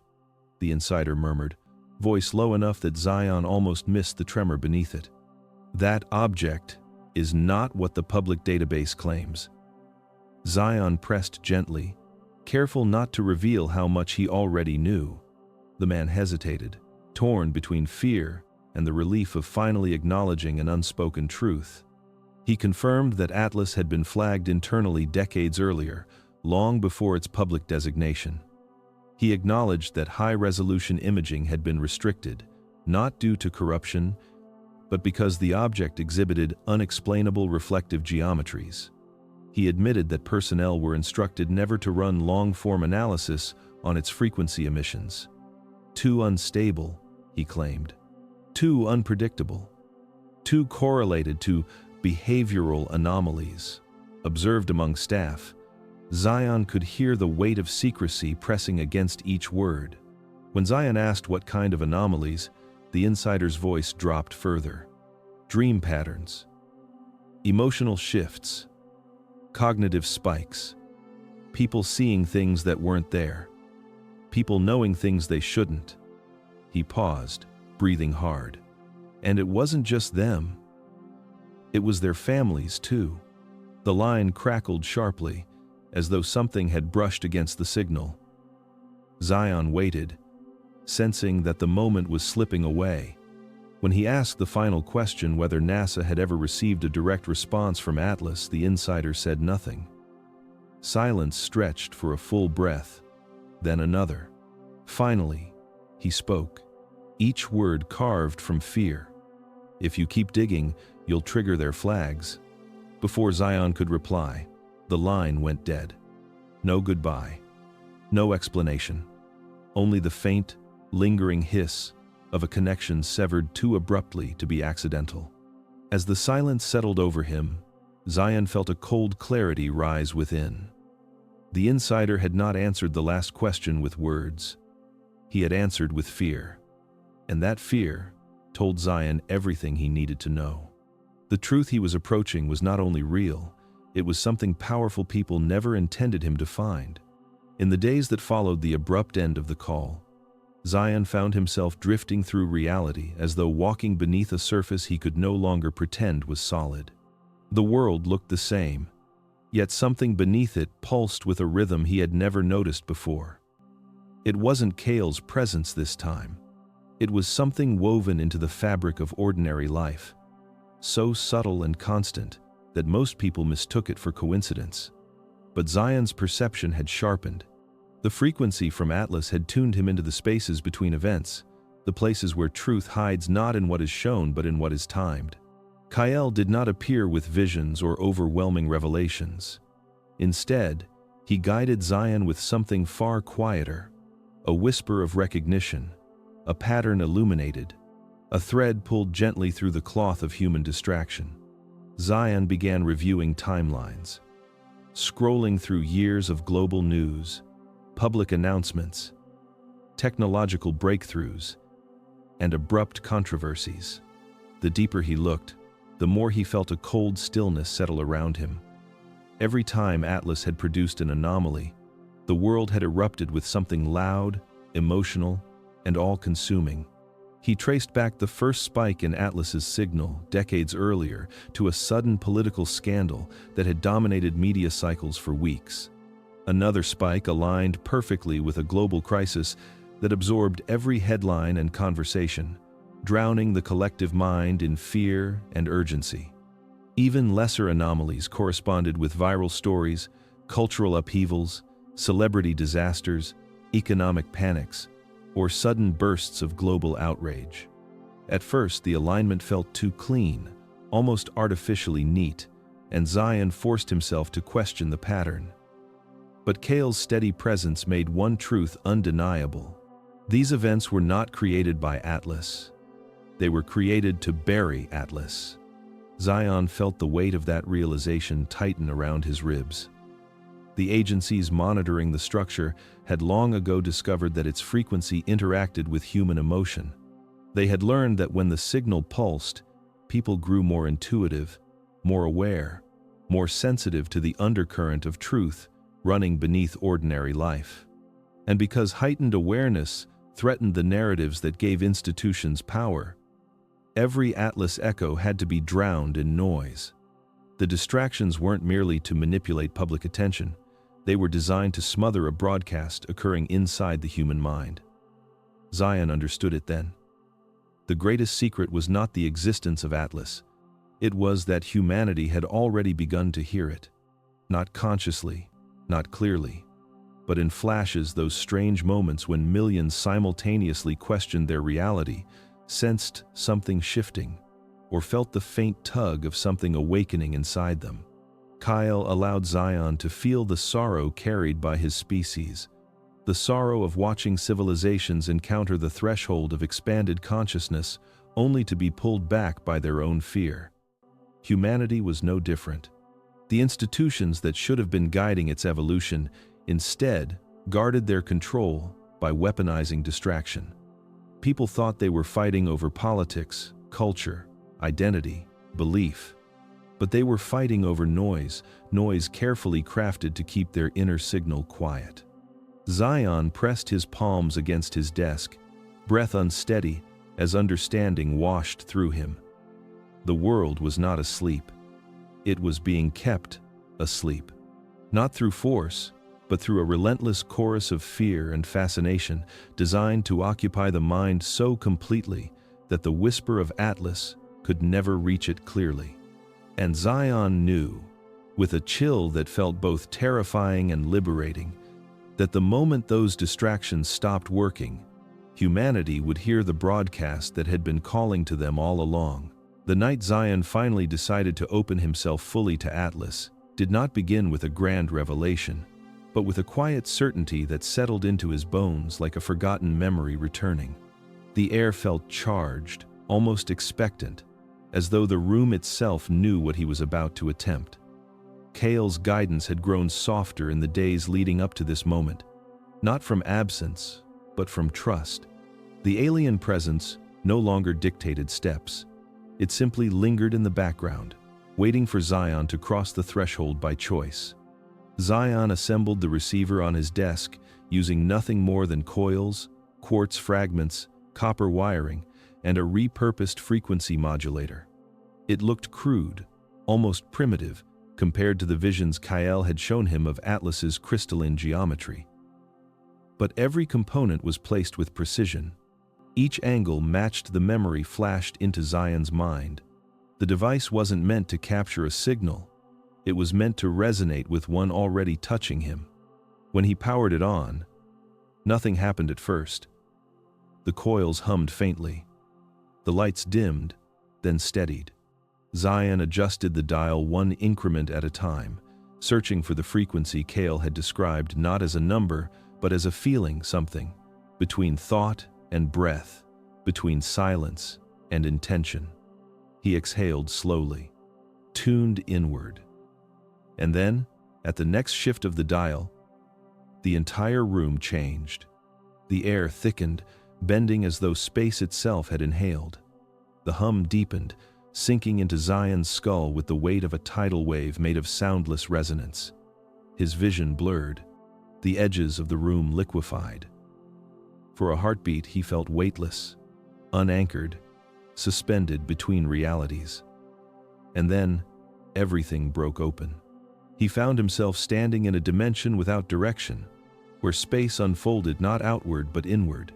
the insider murmured, voice low enough that Zion almost missed the tremor beneath it. "That object is not what the public database claims." Zion pressed gently, careful not to reveal how much he already knew. The man hesitated, torn between fear and the relief of finally acknowledging an unspoken truth. He confirmed that Atlas had been flagged internally decades earlier, long before its public designation. He acknowledged that high-resolution imaging had been restricted, not due to corruption, but because the object exhibited unexplainable reflective geometries. He admitted that personnel were instructed never to run long-form analysis on its frequency emissions. Too unstable, he claimed. Too unpredictable. Too correlated to behavioral anomalies. Observed among staff, Zion could hear the weight of secrecy pressing against each word. When Zion asked what kind of anomalies, the insider's voice dropped further. Dream patterns. Emotional shifts. Cognitive spikes. People seeing things that weren't there. People knowing things they shouldn't. He paused, breathing hard. And it wasn't just them. It was their families, too. The line crackled sharply, as though something had brushed against the signal. Zion waited, sensing that the moment was slipping away. When he asked the final question whether NASA had ever received a direct response from Atlas, the insider said nothing. Silence stretched for a full breath, then another. Finally, he spoke, each word carved from fear. "If you keep digging, you'll trigger their flags." Before Zion could reply, the line went dead. No goodbye. No explanation. Only the faint, lingering hiss of a connection severed too abruptly to be accidental. As the silence settled over him, Zion felt a cold clarity rise within. The insider had not answered the last question with words. He had answered with fear. And that fear told Zion everything he needed to know. The truth he was approaching was not only real, it was something powerful people never intended him to find. In the days that followed the abrupt end of the call, Zion found himself drifting through reality as though walking beneath a surface he could no longer pretend was solid. The world looked the same, yet something beneath it pulsed with a rhythm he had never noticed before. It wasn't Kael's presence this time. It was something woven into the fabric of ordinary life, so subtle and constant that most people mistook it for coincidence. But Zion's perception had sharpened. The frequency from Atlas had tuned him into the spaces between events, the places where truth hides not in what is shown but in what is timed. Kael did not appear with visions or overwhelming revelations. Instead, he guided Zion with something far quieter, a whisper of recognition, a pattern illuminated, a thread pulled gently through the cloth of human distraction. Zion began reviewing timelines, scrolling through years of global news, public announcements, technological breakthroughs, and abrupt controversies. The deeper he looked, the more he felt a cold stillness settle around him. Every time Atlas had produced an anomaly, the world had erupted with something loud, emotional, and all-consuming. He traced back the first spike in Atlas's signal decades earlier to a sudden political scandal that had dominated media cycles for weeks. Another spike aligned perfectly with a global crisis that absorbed every headline and conversation, drowning the collective mind in fear and urgency. Even lesser anomalies corresponded with viral stories, cultural upheavals, celebrity disasters, economic panics, or sudden bursts of global outrage. At first, the alignment felt too clean, almost artificially neat, and Zion forced himself to question the pattern. But Kael's steady presence made one truth undeniable. These events were not created by Atlas. They were created to bury Atlas. Zion felt the weight of that realization tighten around his ribs. The agencies monitoring the structure had long ago discovered that its frequency interacted with human emotion. They had learned that when the signal pulsed, people grew more intuitive, more aware, more sensitive to the undercurrent of truth running beneath ordinary life. And because heightened awareness threatened the narratives that gave institutions power, every Atlas echo had to be drowned in noise. The distractions weren't merely to manipulate public attention. They were designed to smother a broadcast occurring inside the human mind. Zion understood it then. The greatest secret was not the existence of Atlas. It was that humanity had already begun to hear it. Not consciously, not clearly, but in flashes, those strange moments when millions simultaneously questioned their reality, sensed something shifting, or felt the faint tug of something awakening inside them. Kael allowed Zion to feel the sorrow carried by his species, the sorrow of watching civilizations encounter the threshold of expanded consciousness only to be pulled back by their own fear. Humanity was no different. The institutions that should have been guiding its evolution instead guarded their control by weaponizing distraction. People thought they were fighting over politics, culture, identity, belief. But they were fighting over noise carefully crafted to keep their inner signal quiet. Zion pressed his palms against his desk, breath unsteady as understanding washed through him. The world was not asleep. It was being kept asleep. Not through force, but through a relentless chorus of fear and fascination designed to occupy the mind so completely that the whisper of Atlas could never reach it clearly. And Zion knew, with a chill that felt both terrifying and liberating, that the moment those distractions stopped working, humanity would hear the broadcast that had been calling to them all along. The night Zion finally decided to open himself fully to Atlas did not begin with a grand revelation, but with a quiet certainty that settled into his bones like a forgotten memory returning. The air felt charged, almost expectant, as though the room itself knew what he was about to attempt. Kael's guidance had grown softer in the days leading up to this moment, not from absence, but from trust. The alien presence no longer dictated steps. It simply lingered in the background, waiting for Zion to cross the threshold by choice. Zion assembled the receiver on his desk, using nothing more than coils, quartz fragments, copper wiring, and a repurposed frequency modulator. It looked crude, almost primitive, compared to the visions Kael had shown him of Atlas's crystalline geometry. But every component was placed with precision. Each angle matched the memory flashed into Zion's mind. The device wasn't meant to capture a signal. It was meant to resonate with one already touching him. When he powered it on, nothing happened at first. The coils hummed faintly. The lights dimmed, then steadied. Zion adjusted the dial one increment at a time, searching for the frequency Kael had described not as a number, but as a feeling, something between thought and breath, between silence and intention. He exhaled slowly, tuned inward. And then, at the next shift of the dial, the entire room changed. The air thickened, bending as though space itself had inhaled. The hum deepened, sinking into Zion's skull with the weight of a tidal wave made of soundless resonance. His vision blurred, the edges of the room liquefied. For a heartbeat, he felt weightless, unanchored, suspended between realities. And then, everything broke open. He found himself standing in a dimension without direction, where space unfolded not outward but inward.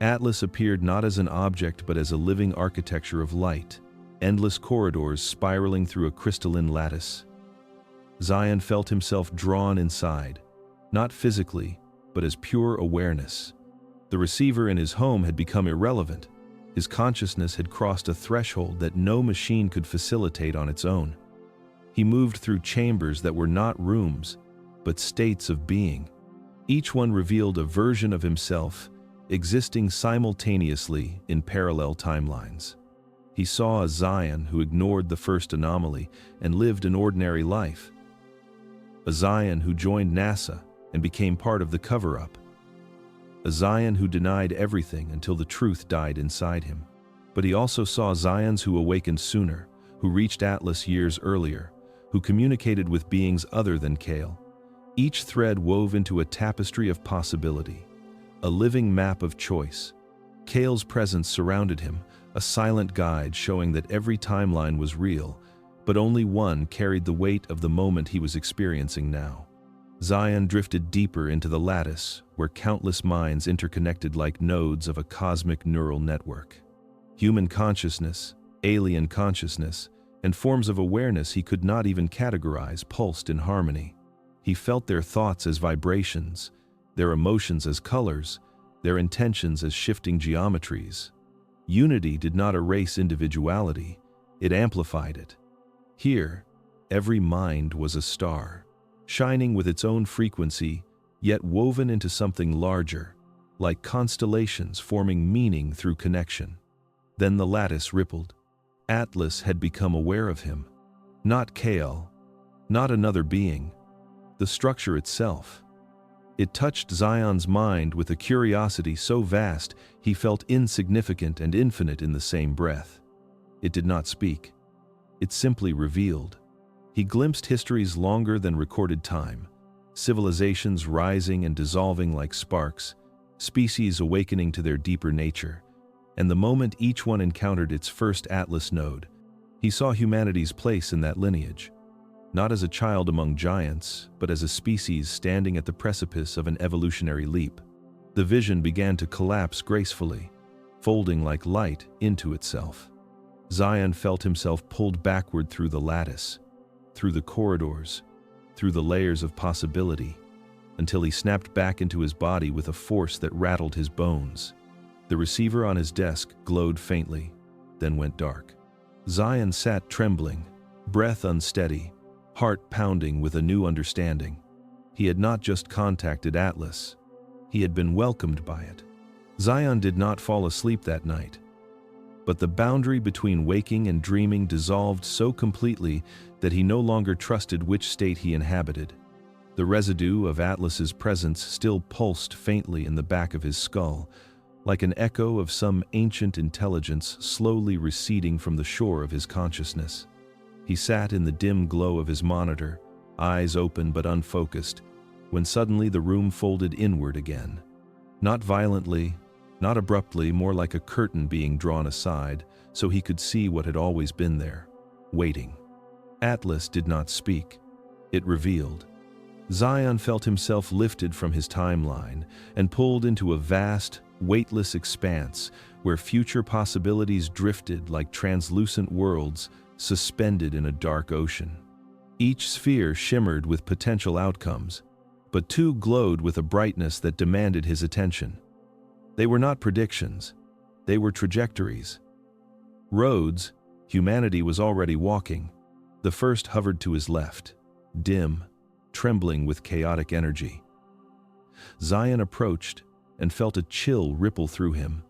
Atlas appeared not as an object but as a living architecture of light, endless corridors spiraling through a crystalline lattice. Zion felt himself drawn inside, not physically, but as pure awareness. The receiver in his home had become irrelevant. His consciousness had crossed a threshold that no machine could facilitate on its own. He moved through chambers that were not rooms, but states of being. Each one revealed a version of himself, existing simultaneously in parallel timelines. He saw a Zion who ignored the first anomaly and lived an ordinary life. A Zion who joined NASA and became part of the cover-up. A Zion who denied everything until the truth died inside him. But he also saw Zions who awakened sooner, who reached Atlas years earlier, who communicated with beings other than Kael. Each thread wove into a tapestry of possibility, a living map of choice. Kael's presence surrounded him, a silent guide showing that every timeline was real, but only one carried the weight of the moment he was experiencing now. Zion drifted deeper into the lattice, where countless minds interconnected like nodes of a cosmic neural network. Human consciousness, alien consciousness, and forms of awareness he could not even categorize pulsed in harmony. He felt their thoughts as vibrations, their emotions as colors, their intentions as shifting geometries. Unity did not erase individuality, it amplified it. Here, every mind was a star, shining with its own frequency, yet woven into something larger, like constellations forming meaning through connection. Then the lattice rippled. Atlas had become aware of him. Not Kael, not another being, the structure itself. It touched Zion's mind with a curiosity so vast he felt insignificant and infinite in the same breath. It did not speak. It simply revealed. He glimpsed histories longer than recorded time, civilizations rising and dissolving like sparks, species awakening to their deeper nature. And the moment each one encountered its first Atlas node, he saw humanity's place in that lineage, not as a child among giants, but as a species standing at the precipice of an evolutionary leap. The vision began to collapse gracefully, folding like light into itself. Zion felt himself pulled backward through the lattice, through the corridors, through the layers of possibility, until he snapped back into his body with a force that rattled his bones. The receiver on his desk glowed faintly, then went dark. Zion sat trembling, breath unsteady, heart pounding with a new understanding. He had not just contacted Atlas, he had been welcomed by it. Zion did not fall asleep that night, but the boundary between waking and dreaming dissolved so completely that he no longer trusted which state he inhabited. The residue of Atlas's presence still pulsed faintly in the back of his skull, like an echo of some ancient intelligence slowly receding from the shore of his consciousness. He sat in the dim glow of his monitor, eyes open but unfocused, when suddenly the room folded inward again. Not violently, not abruptly, more like a curtain being drawn aside, so he could see what had always been there, waiting. Atlas did not speak. It revealed. Zion felt himself lifted from his timeline and pulled into a vast, weightless expanse where future possibilities drifted like translucent worlds suspended in a dark ocean. Each sphere shimmered with potential outcomes, but two glowed with a brightness that demanded his attention. They were not predictions, they were trajectories. Roads humanity was already walking. The first hovered to his left, dim, trembling with chaotic energy. Zion approached and felt a chill ripple through him.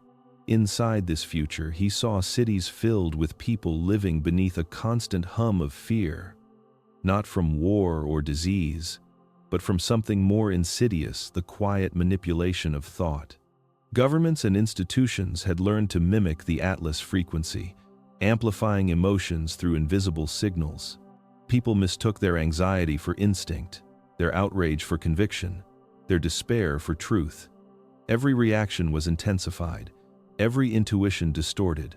Inside this future, he saw cities filled with people living beneath a constant hum of fear, not from war or disease, but from something more insidious, the quiet manipulation of thought. Governments and institutions had learned to mimic the Atlas frequency, amplifying emotions through invisible signals. People mistook their anxiety for instinct, their outrage for conviction, their despair for truth. Every reaction was intensified, every intuition distorted.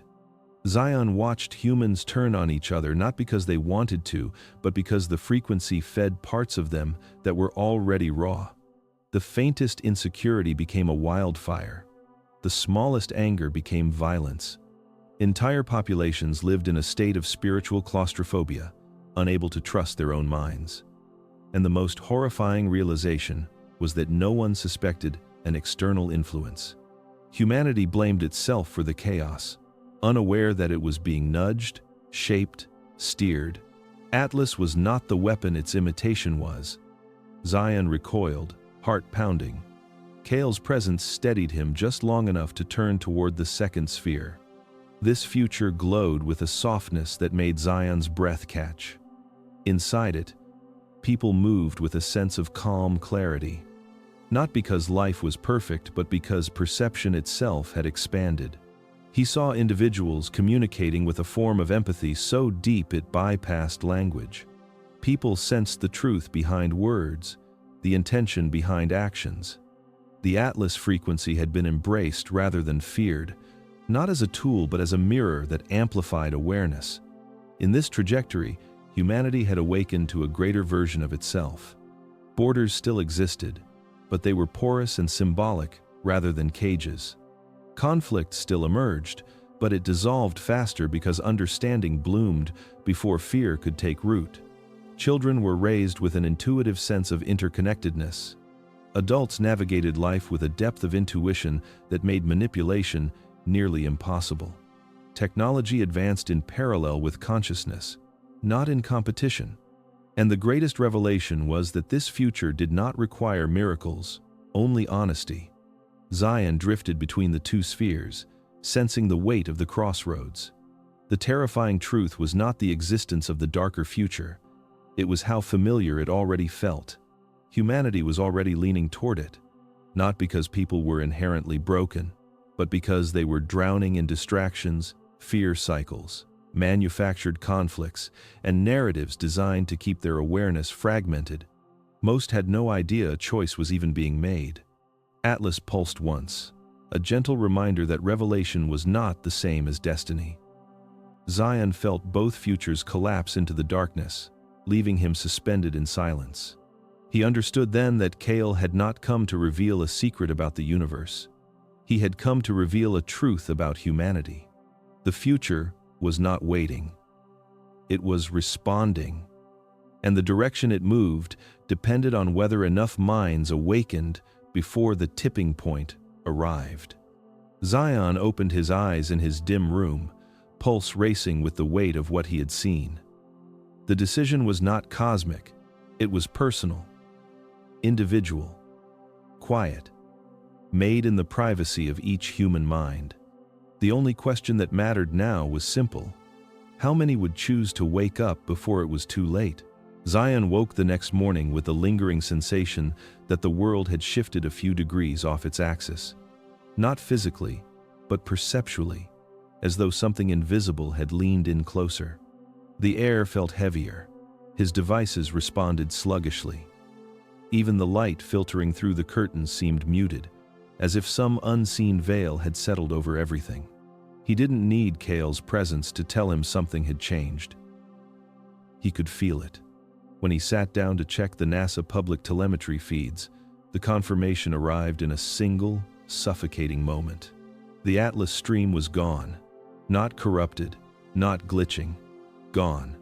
Zion watched humans turn on each other not because they wanted to, but because the frequency fed parts of them that were already raw. The faintest insecurity became a wildfire. The smallest anger became violence. Entire populations lived in a state of spiritual claustrophobia, unable to trust their own minds. And the most horrifying realization was that no one suspected an external influence. Humanity blamed itself for the chaos, unaware that it was being nudged, shaped, steered. Atlas was not the weapon its imitation was. Zion recoiled, heart pounding. Kael's presence steadied him just long enough to turn toward the second sphere. This future glowed with a softness that made Zion's breath catch. Inside it, people moved with a sense of calm clarity. Not because life was perfect, but because perception itself had expanded. He saw individuals communicating with a form of empathy so deep it bypassed language. People sensed the truth behind words, the intention behind actions. The Atlas frequency had been embraced rather than feared, not as a tool but as a mirror that amplified awareness. In this trajectory, humanity had awakened to a greater version of itself. Borders still existed, but they were porous and symbolic rather than cages. Conflict still emerged, but it dissolved faster because understanding bloomed before fear could take root. Children were raised with an intuitive sense of interconnectedness. Adults navigated life with a depth of intuition that made manipulation nearly impossible. Technology advanced in parallel with consciousness, not in competition. And the greatest revelation was that this future did not require miracles, only honesty. Zion drifted between the two spheres, sensing the weight of the crossroads. The terrifying truth was not the existence of the darker future. It was how familiar it already felt. Humanity was already leaning toward it, not because people were inherently broken, but because they were drowning in distractions, fear cycles, manufactured conflicts, and narratives designed to keep their awareness fragmented. Most had no idea a choice was even being made. Atlas pulsed once, a gentle reminder that revelation was not the same as destiny. Zion felt both futures collapse into the darkness, leaving him suspended in silence. He understood then that Kael had not come to reveal a secret about the universe. He had come to reveal a truth about humanity. The future was not waiting. It was responding. And the direction it moved depended on whether enough minds awakened before the tipping point arrived. Zion opened his eyes in his dim room, pulse racing with the weight of what he had seen. The decision was not cosmic, it was personal, individual, quiet, made in the privacy of each human mind. The only question that mattered now was simple. How many would choose to wake up before it was too late? Zion woke the next morning with the lingering sensation that the world had shifted a few degrees off its axis. Not physically, but perceptually, as though something invisible had leaned in closer. The air felt heavier. His devices responded sluggishly. Even the light filtering through the curtains seemed muted, as if some unseen veil had settled over everything. He didn't need Kael's presence to tell him something had changed. He could feel it. When he sat down to check the NASA public telemetry feeds, the confirmation arrived in a single, suffocating moment. The Atlas stream was gone. Not corrupted, not glitching. Gone.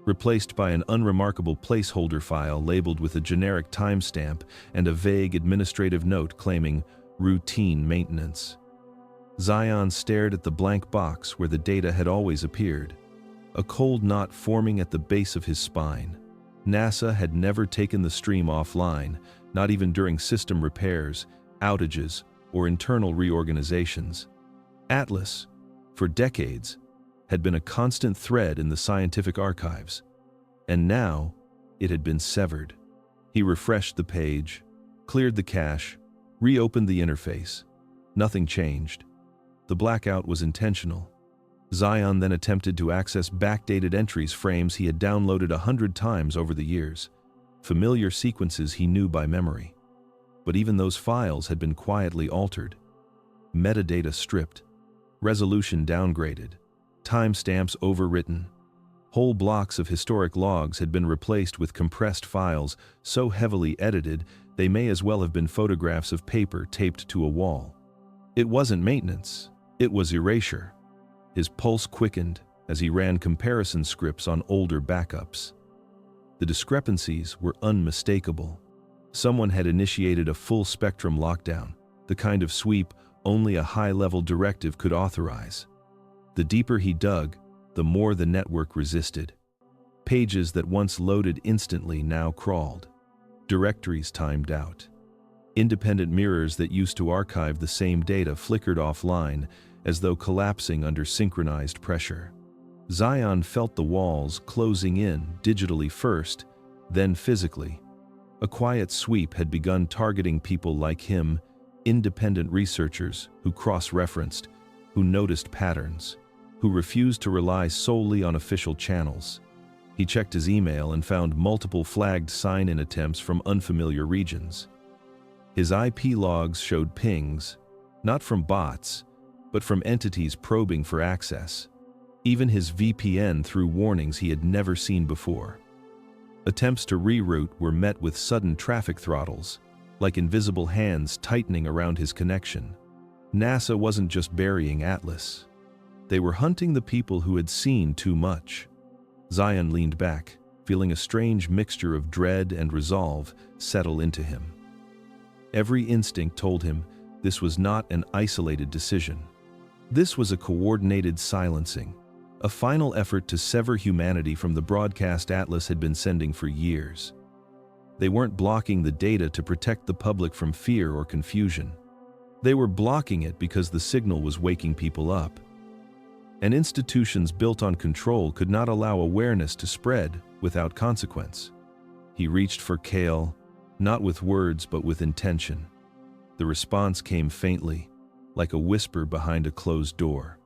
Replaced by an unremarkable placeholder file labeled with a generic timestamp and a vague administrative note claiming routine maintenance. Zion stared at the blank box where the data had always appeared, a cold knot forming at the base of his spine. NASA had never taken the stream offline, not even during system repairs, outages, or internal reorganizations. Atlas, for decades, had been a constant thread in the scientific archives, and now it had been severed. He refreshed the page, cleared the cache, reopened the interface. Nothing changed. The blackout was intentional. Zion then attempted to access backdated entries frames he had downloaded 100 times over the years, familiar sequences he knew by memory. But even those files had been quietly altered. Metadata stripped, resolution downgraded, timestamps overwritten. Whole blocks of historic logs had been replaced with compressed files so heavily edited they may as well have been photographs of paper taped to a wall. It wasn't maintenance, it was erasure. His pulse quickened as he ran comparison scripts on older backups. The discrepancies were unmistakable. Someone had initiated a full-spectrum lockdown, the kind of sweep only a high-level directive could authorize. The deeper he dug, the more the network resisted. Pages that once loaded instantly now crawled. Directories timed out. Independent mirrors that used to archive the same data flickered offline, as though collapsing under synchronized pressure. Zion felt the walls closing in digitally first, Then physically, a quiet sweep had begun targeting people like him, independent researchers who cross-referenced, who noticed patterns, who refused to rely solely on official channels. He checked his email and found multiple flagged sign-in attempts from unfamiliar regions. His IP logs showed pings, not from bots, but from entities probing for access. Even his VPN threw warnings he had never seen before. Attempts to reroute were met with sudden traffic throttles, like invisible hands tightening around his connection. NASA wasn't just burying Atlas. They were hunting the people who had seen too much. Zion leaned back, feeling a strange mixture of dread and resolve settle into him. Every instinct told him this was not an isolated decision. This was a coordinated silencing, a final effort to sever humanity from the broadcast Atlas had been sending for years. They weren't blocking the data to protect the public from fear or confusion. They were blocking it because the signal was waking people up. And institutions built on control could not allow awareness to spread without consequence. He reached for Kael, not with words but with intention. The response came faintly, like a whisper behind a closed door.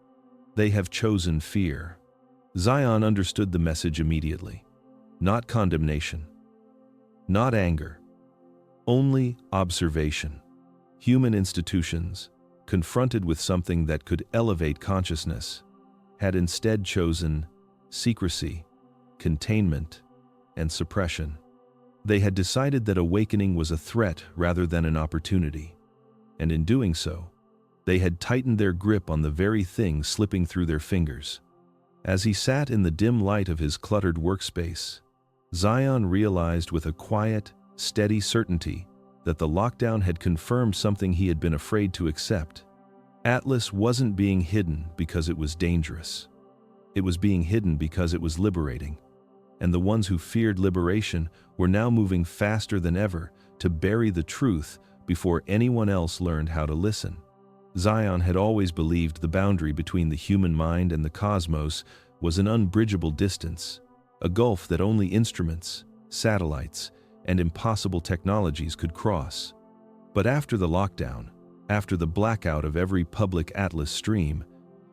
They have chosen fear. Zion understood the message immediately. Not condemnation. Not anger. Only observation. Human institutions, confronted with something that could elevate consciousness, had instead chosen secrecy, containment, and suppression. They had decided that awakening was a threat rather than an opportunity. And in doing so, they had tightened their grip on the very thing slipping through their fingers. As he sat in the dim light of his cluttered workspace, Zion realized with a quiet, steady certainty that the lockdown had confirmed something he had been afraid to accept. Atlas wasn't being hidden because it was dangerous. It was being hidden because it was liberating. And the ones who feared liberation were now moving faster than ever to bury the truth before anyone else learned how to listen. Zion had always believed the boundary between the human mind and the cosmos was an unbridgeable distance, a gulf that only instruments, satellites, and impossible technologies could cross. But after the lockdown, after the blackout of every public Atlas stream,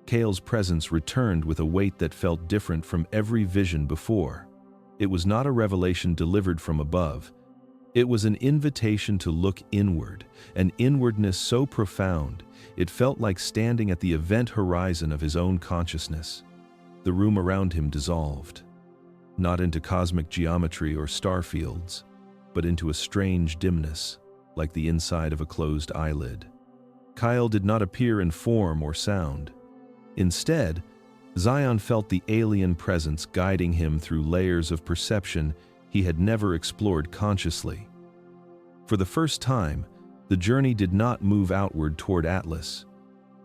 Kael's presence returned with a weight that felt different from every vision before. It was not a revelation delivered from above. It was an invitation to look inward, an inwardness so profound, it felt like standing at the event horizon of his own consciousness. The room around him dissolved, not into cosmic geometry or star fields, but into a strange dimness, like the inside of a closed eyelid. Kael did not appear in form or sound. Instead, Zion felt the alien presence guiding him through layers of perception he had never explored consciously. For the first time, the journey did not move outward toward Atlas.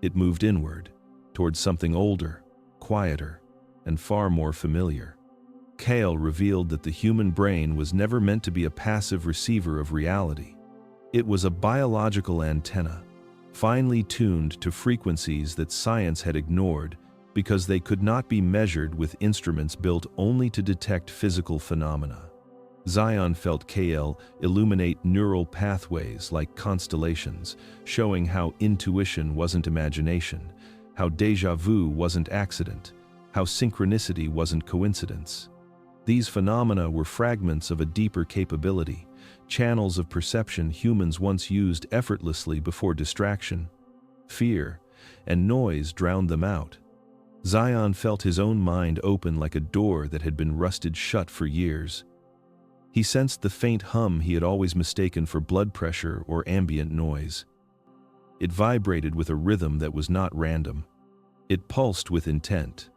It moved inward, toward something older, quieter, and far more familiar. Kael revealed that the human brain was never meant to be a passive receiver of reality. It was a biological antenna, finely tuned to frequencies that science had ignored because they could not be measured with instruments built only to detect physical phenomena. Zion felt Kael illuminate neural pathways like constellations, showing how intuition wasn't imagination, how déjà vu wasn't accident, how synchronicity wasn't coincidence. These phenomena were fragments of a deeper capability, channels of perception humans once used effortlessly before distraction, fear, and noise drowned them out. Zion felt his own mind open like a door that had been rusted shut for years. He sensed the faint hum he had always mistaken for blood pressure or ambient noise. It vibrated with a rhythm that was not random. It pulsed with intent.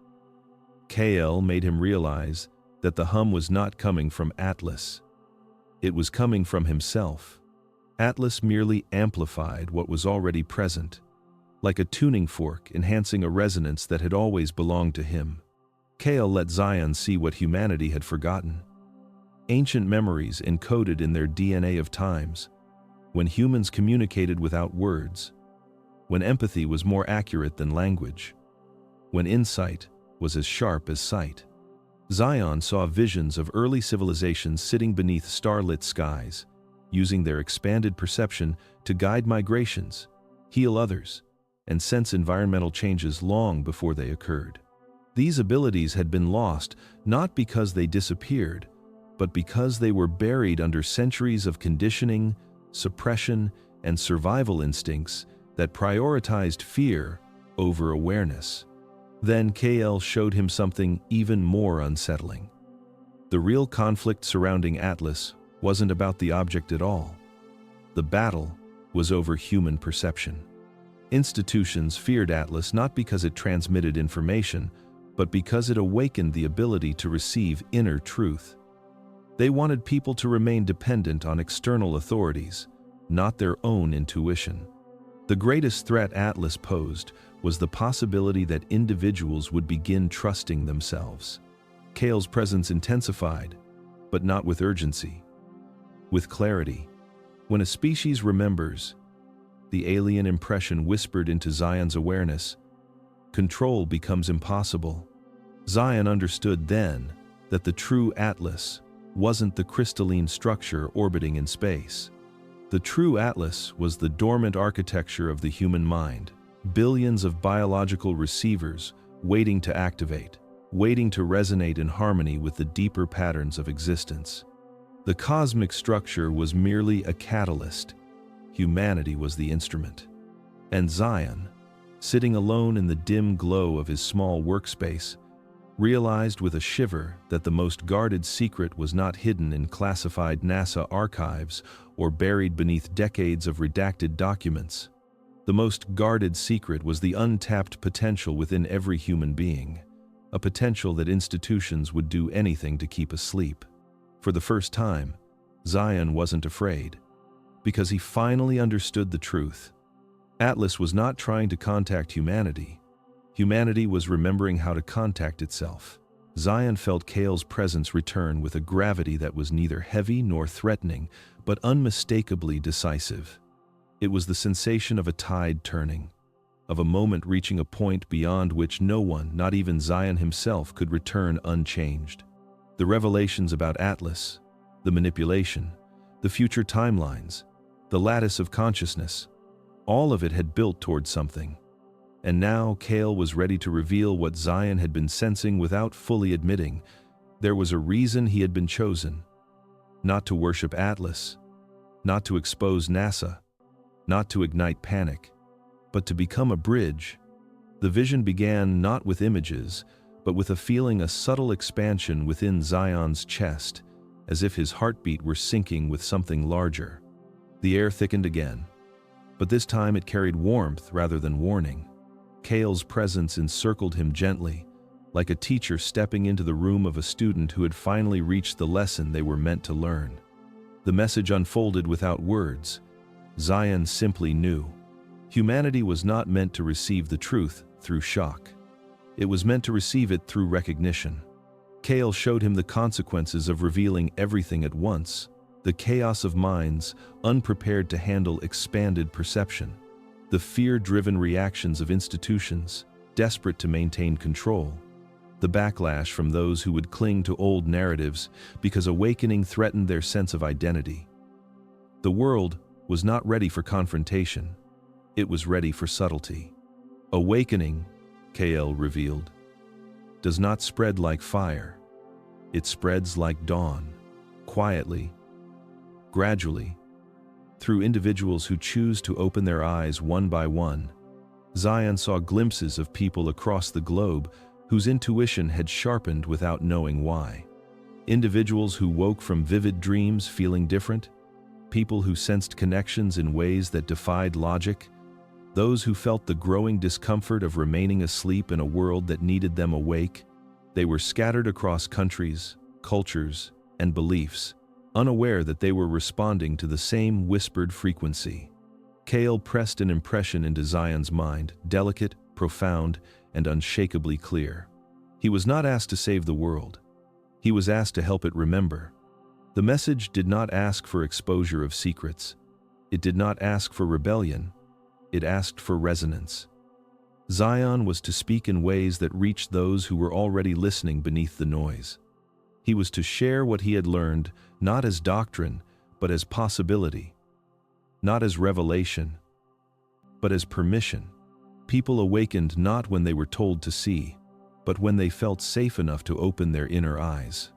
Kael made him realize that the hum was not coming from Atlas. It was coming from himself. Atlas merely amplified what was already present, like a tuning fork enhancing a resonance that had always belonged to him. Kael let Zion see what humanity had forgotten. Ancient memories encoded in their DNA of times, when humans communicated without words, when empathy was more accurate than language, when insight was as sharp as sight. Zion saw visions of early civilizations sitting beneath starlit skies, using their expanded perception to guide migrations, heal others, and sense environmental changes long before they occurred. These abilities had been lost not because they disappeared, but because they were buried under centuries of conditioning, suppression, and survival instincts that prioritized fear over awareness. Then Kael showed him something even more unsettling. The real conflict surrounding Atlas wasn't about the object at all. The battle was over human perception. Institutions feared Atlas not because it transmitted information, but because it awakened the ability to receive inner truth. They wanted people to remain dependent on external authorities, not their own intuition. The greatest threat Atlas posed was the possibility that individuals would begin trusting themselves. Kael's presence intensified, but not with urgency, with clarity. When a species remembers, the alien impression whispered into Zion's awareness, control becomes impossible. Zion understood then that the true Atlas wasn't the crystalline structure orbiting in space. The true Atlas was the dormant architecture of the human mind, billions of biological receivers waiting to activate, waiting to resonate in harmony with the deeper patterns of existence. The cosmic structure was merely a catalyst. Humanity was the instrument. And Zion, sitting alone in the dim glow of his small workspace, realized with a shiver that the most guarded secret was not hidden in classified NASA archives or buried beneath decades of redacted documents. The most guarded secret was the untapped potential within every human being, a potential that institutions would do anything to keep asleep. For the first time, Zion wasn't afraid, because he finally understood the truth. Atlas was not trying to contact humanity. Humanity was remembering how to contact itself. Zion felt Kael's presence return with a gravity that was neither heavy nor threatening, but unmistakably decisive. It was the sensation of a tide turning, of a moment reaching a point beyond which no one, not even Zion himself, could return unchanged. The revelations about Atlas, the manipulation, the future timelines, the lattice of consciousness, all of it had built toward something. And now Kael was ready to reveal what Zion had been sensing without fully admitting. There was a reason he had been chosen. Not to worship Atlas, not to expose NASA, not to ignite panic, but to become a bridge. The vision began not with images, but with a feeling, a subtle expansion within Zion's chest, as if his heartbeat were syncing with something larger. The air thickened again, but this time it carried warmth rather than warning. Kael's presence encircled him gently, like a teacher stepping into the room of a student who had finally reached the lesson they were meant to learn. The message unfolded without words. Zion simply knew. Humanity was not meant to receive the truth through shock. It was meant to receive it through recognition. Kael showed him the consequences of revealing everything at once, the chaos of minds unprepared to handle expanded perception, the fear-driven reactions of institutions desperate to maintain control, the backlash from those who would cling to old narratives because awakening threatened their sense of identity. The world was not ready for confrontation. It was ready for subtlety. Awakening, Kael revealed, does not spread like fire. It spreads like dawn, quietly, gradually, through individuals who choose to open their eyes one by one. Zion saw glimpses of people across the globe whose intuition had sharpened without knowing why. Individuals who woke from vivid dreams feeling different, people who sensed connections in ways that defied logic, those who felt the growing discomfort of remaining asleep in a world that needed them awake. They were scattered across countries, cultures, and beliefs, unaware that they were responding to the same whispered frequency. Kael pressed an impression into Zion's mind, delicate, profound, and unshakably clear. He was not asked to save the world. He was asked to help it remember. The message did not ask for exposure of secrets. It did not ask for rebellion. It asked for resonance. Zion was to speak in ways that reached those who were already listening beneath the noise. He was to share what he had learned, not as doctrine, but as possibility. Not as revelation, but as permission. People awakened not when they were told to see, but when they felt safe enough to open their inner eyes.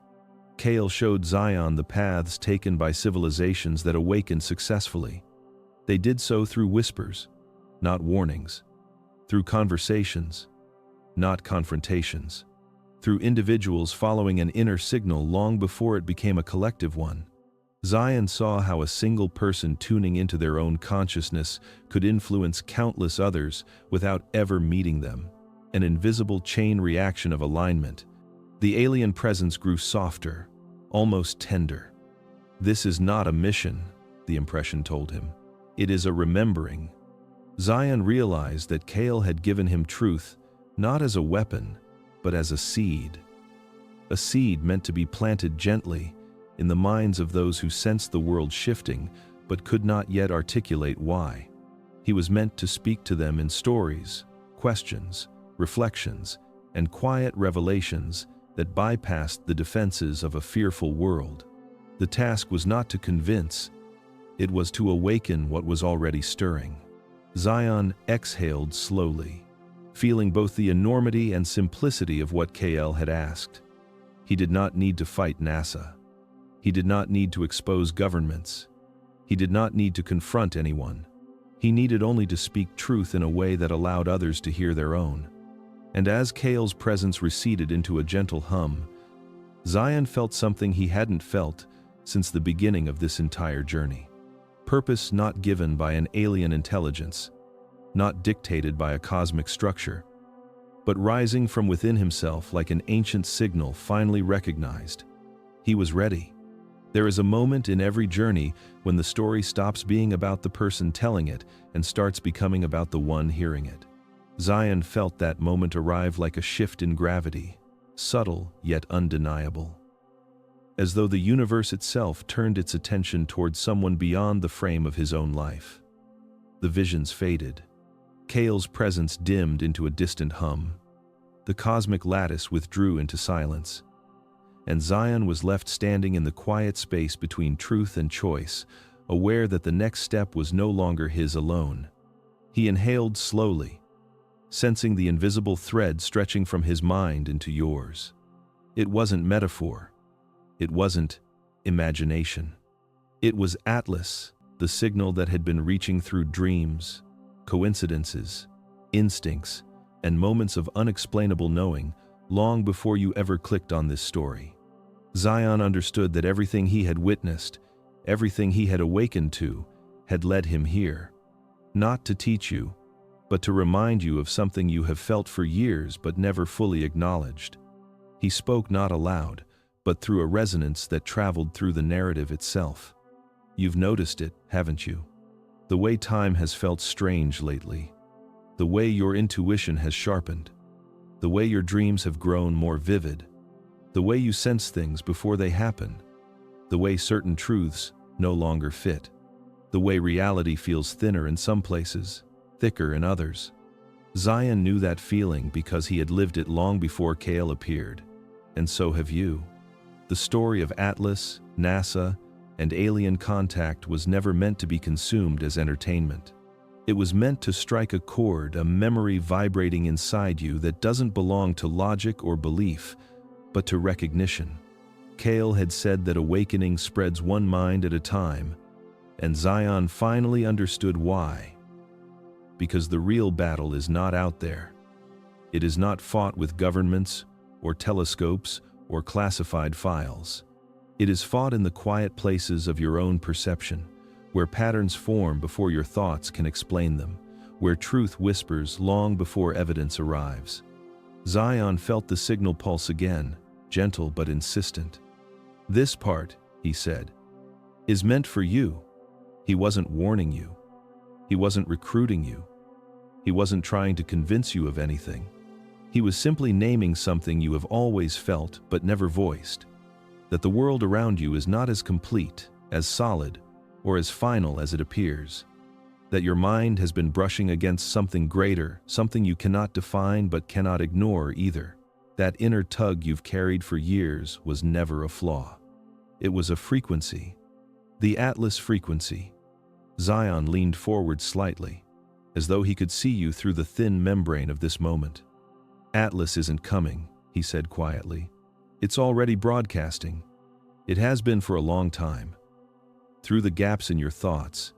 Kael showed Zion the paths taken by civilizations that awakened successfully. They did so through whispers, not warnings. Through conversations, not confrontations. Through individuals following an inner signal long before it became a collective one. Zion saw how a single person tuning into their own consciousness could influence countless others without ever meeting them. An invisible chain reaction of alignment. The alien presence grew softer, almost tender. This is not a mission, the impression told him. It is a remembering. Zion realized that Kael had given him truth, not as a weapon, but as a seed. A seed meant to be planted gently in the minds of those who sensed the world shifting but could not yet articulate why. He was meant to speak to them in stories, questions, reflections, and quiet revelations that bypassed the defenses of a fearful world. The task was not to convince, it was to awaken what was already stirring. Zion exhaled slowly, feeling both the enormity and simplicity of what Kael had asked. He did not need to fight NASA. He did not need to expose governments. He did not need to confront anyone. He needed only to speak truth in a way that allowed others to hear their own. And as Kael's presence receded into a gentle hum, Zion felt something he hadn't felt since the beginning of this entire journey. Purpose not given by an alien intelligence, not dictated by a cosmic structure, but rising from within himself like an ancient signal finally recognized. He was ready. There is a moment in every journey when the story stops being about the person telling it and starts becoming about the one hearing it. Zion felt that moment arrive like a shift in gravity, subtle yet undeniable. As though the universe itself turned its attention towards someone beyond the frame of his own life. The visions faded. Kael's presence dimmed into a distant hum. The cosmic lattice withdrew into silence. And Zion was left standing in the quiet space between truth and choice, aware that the next step was no longer his alone. He inhaled slowly, sensing the invisible thread stretching from his mind into yours. It wasn't metaphor. It wasn't imagination. It was Atlas, the signal that had been reaching through dreams, coincidences, instincts, and moments of unexplainable knowing long before you ever clicked on this story. Zion understood that everything he had witnessed, everything he had awakened to, had led him here. Not to teach you, but to remind you of something you have felt for years but never fully acknowledged. He spoke not aloud, but through a resonance that traveled through the narrative itself. You've noticed it, haven't you? The way time has felt strange lately. The way your intuition has sharpened. The way your dreams have grown more vivid. The way you sense things before they happen. The way certain truths no longer fit. The way reality feels thinner in some places, thicker in others. Zion knew that feeling because he had lived it long before Kael appeared. And so have you. The story of Atlas, NASA, and alien contact was never meant to be consumed as entertainment. It was meant to strike a chord, a memory vibrating inside you that doesn't belong to logic or belief, but to recognition. Kael had said that awakening spreads one mind at a time, and Zion finally understood why. Because the real battle is not out there. It is not fought with governments, or telescopes, or classified files. It is fought in the quiet places of your own perception, where patterns form before your thoughts can explain them, where truth whispers long before evidence arrives. Zion felt the signal pulse again, gentle but insistent. This part, he said, is meant for you. He wasn't warning you. He wasn't recruiting you. He wasn't trying to convince you of anything. He was simply naming something you have always felt but never voiced. That the world around you is not as complete, as solid, or as final as it appears. That your mind has been brushing against something greater, something you cannot define but cannot ignore either. That inner tug you've carried for years was never a flaw. It was a frequency. The Atlas frequency. Zion leaned forward slightly, as though he could see you through the thin membrane of this moment. Atlas isn't coming, he said quietly. It's already broadcasting. It has been for a long time. Through the gaps in your thoughts,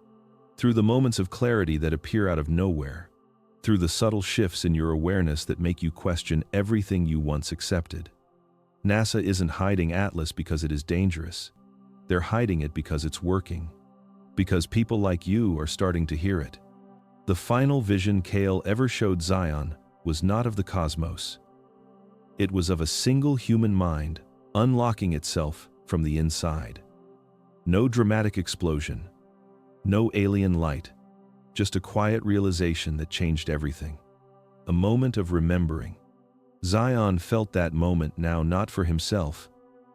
through the moments of clarity that appear out of nowhere, through the subtle shifts in your awareness that make you question everything you once accepted. NASA isn't hiding Atlas because it is dangerous. They're hiding it because it's working. Because people like you are starting to hear it. The final vision Kael ever showed Zion was not of the cosmos. It was of a single human mind unlocking itself from the inside. No dramatic explosion. No alien light. Just a quiet realization that changed everything. A moment of remembering. Zion felt that moment now not for himself,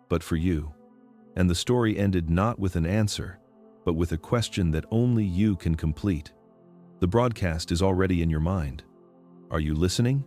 but for you. And the story ended not with an answer, but with a question that only you can complete. The broadcast is already in your mind. Are you listening?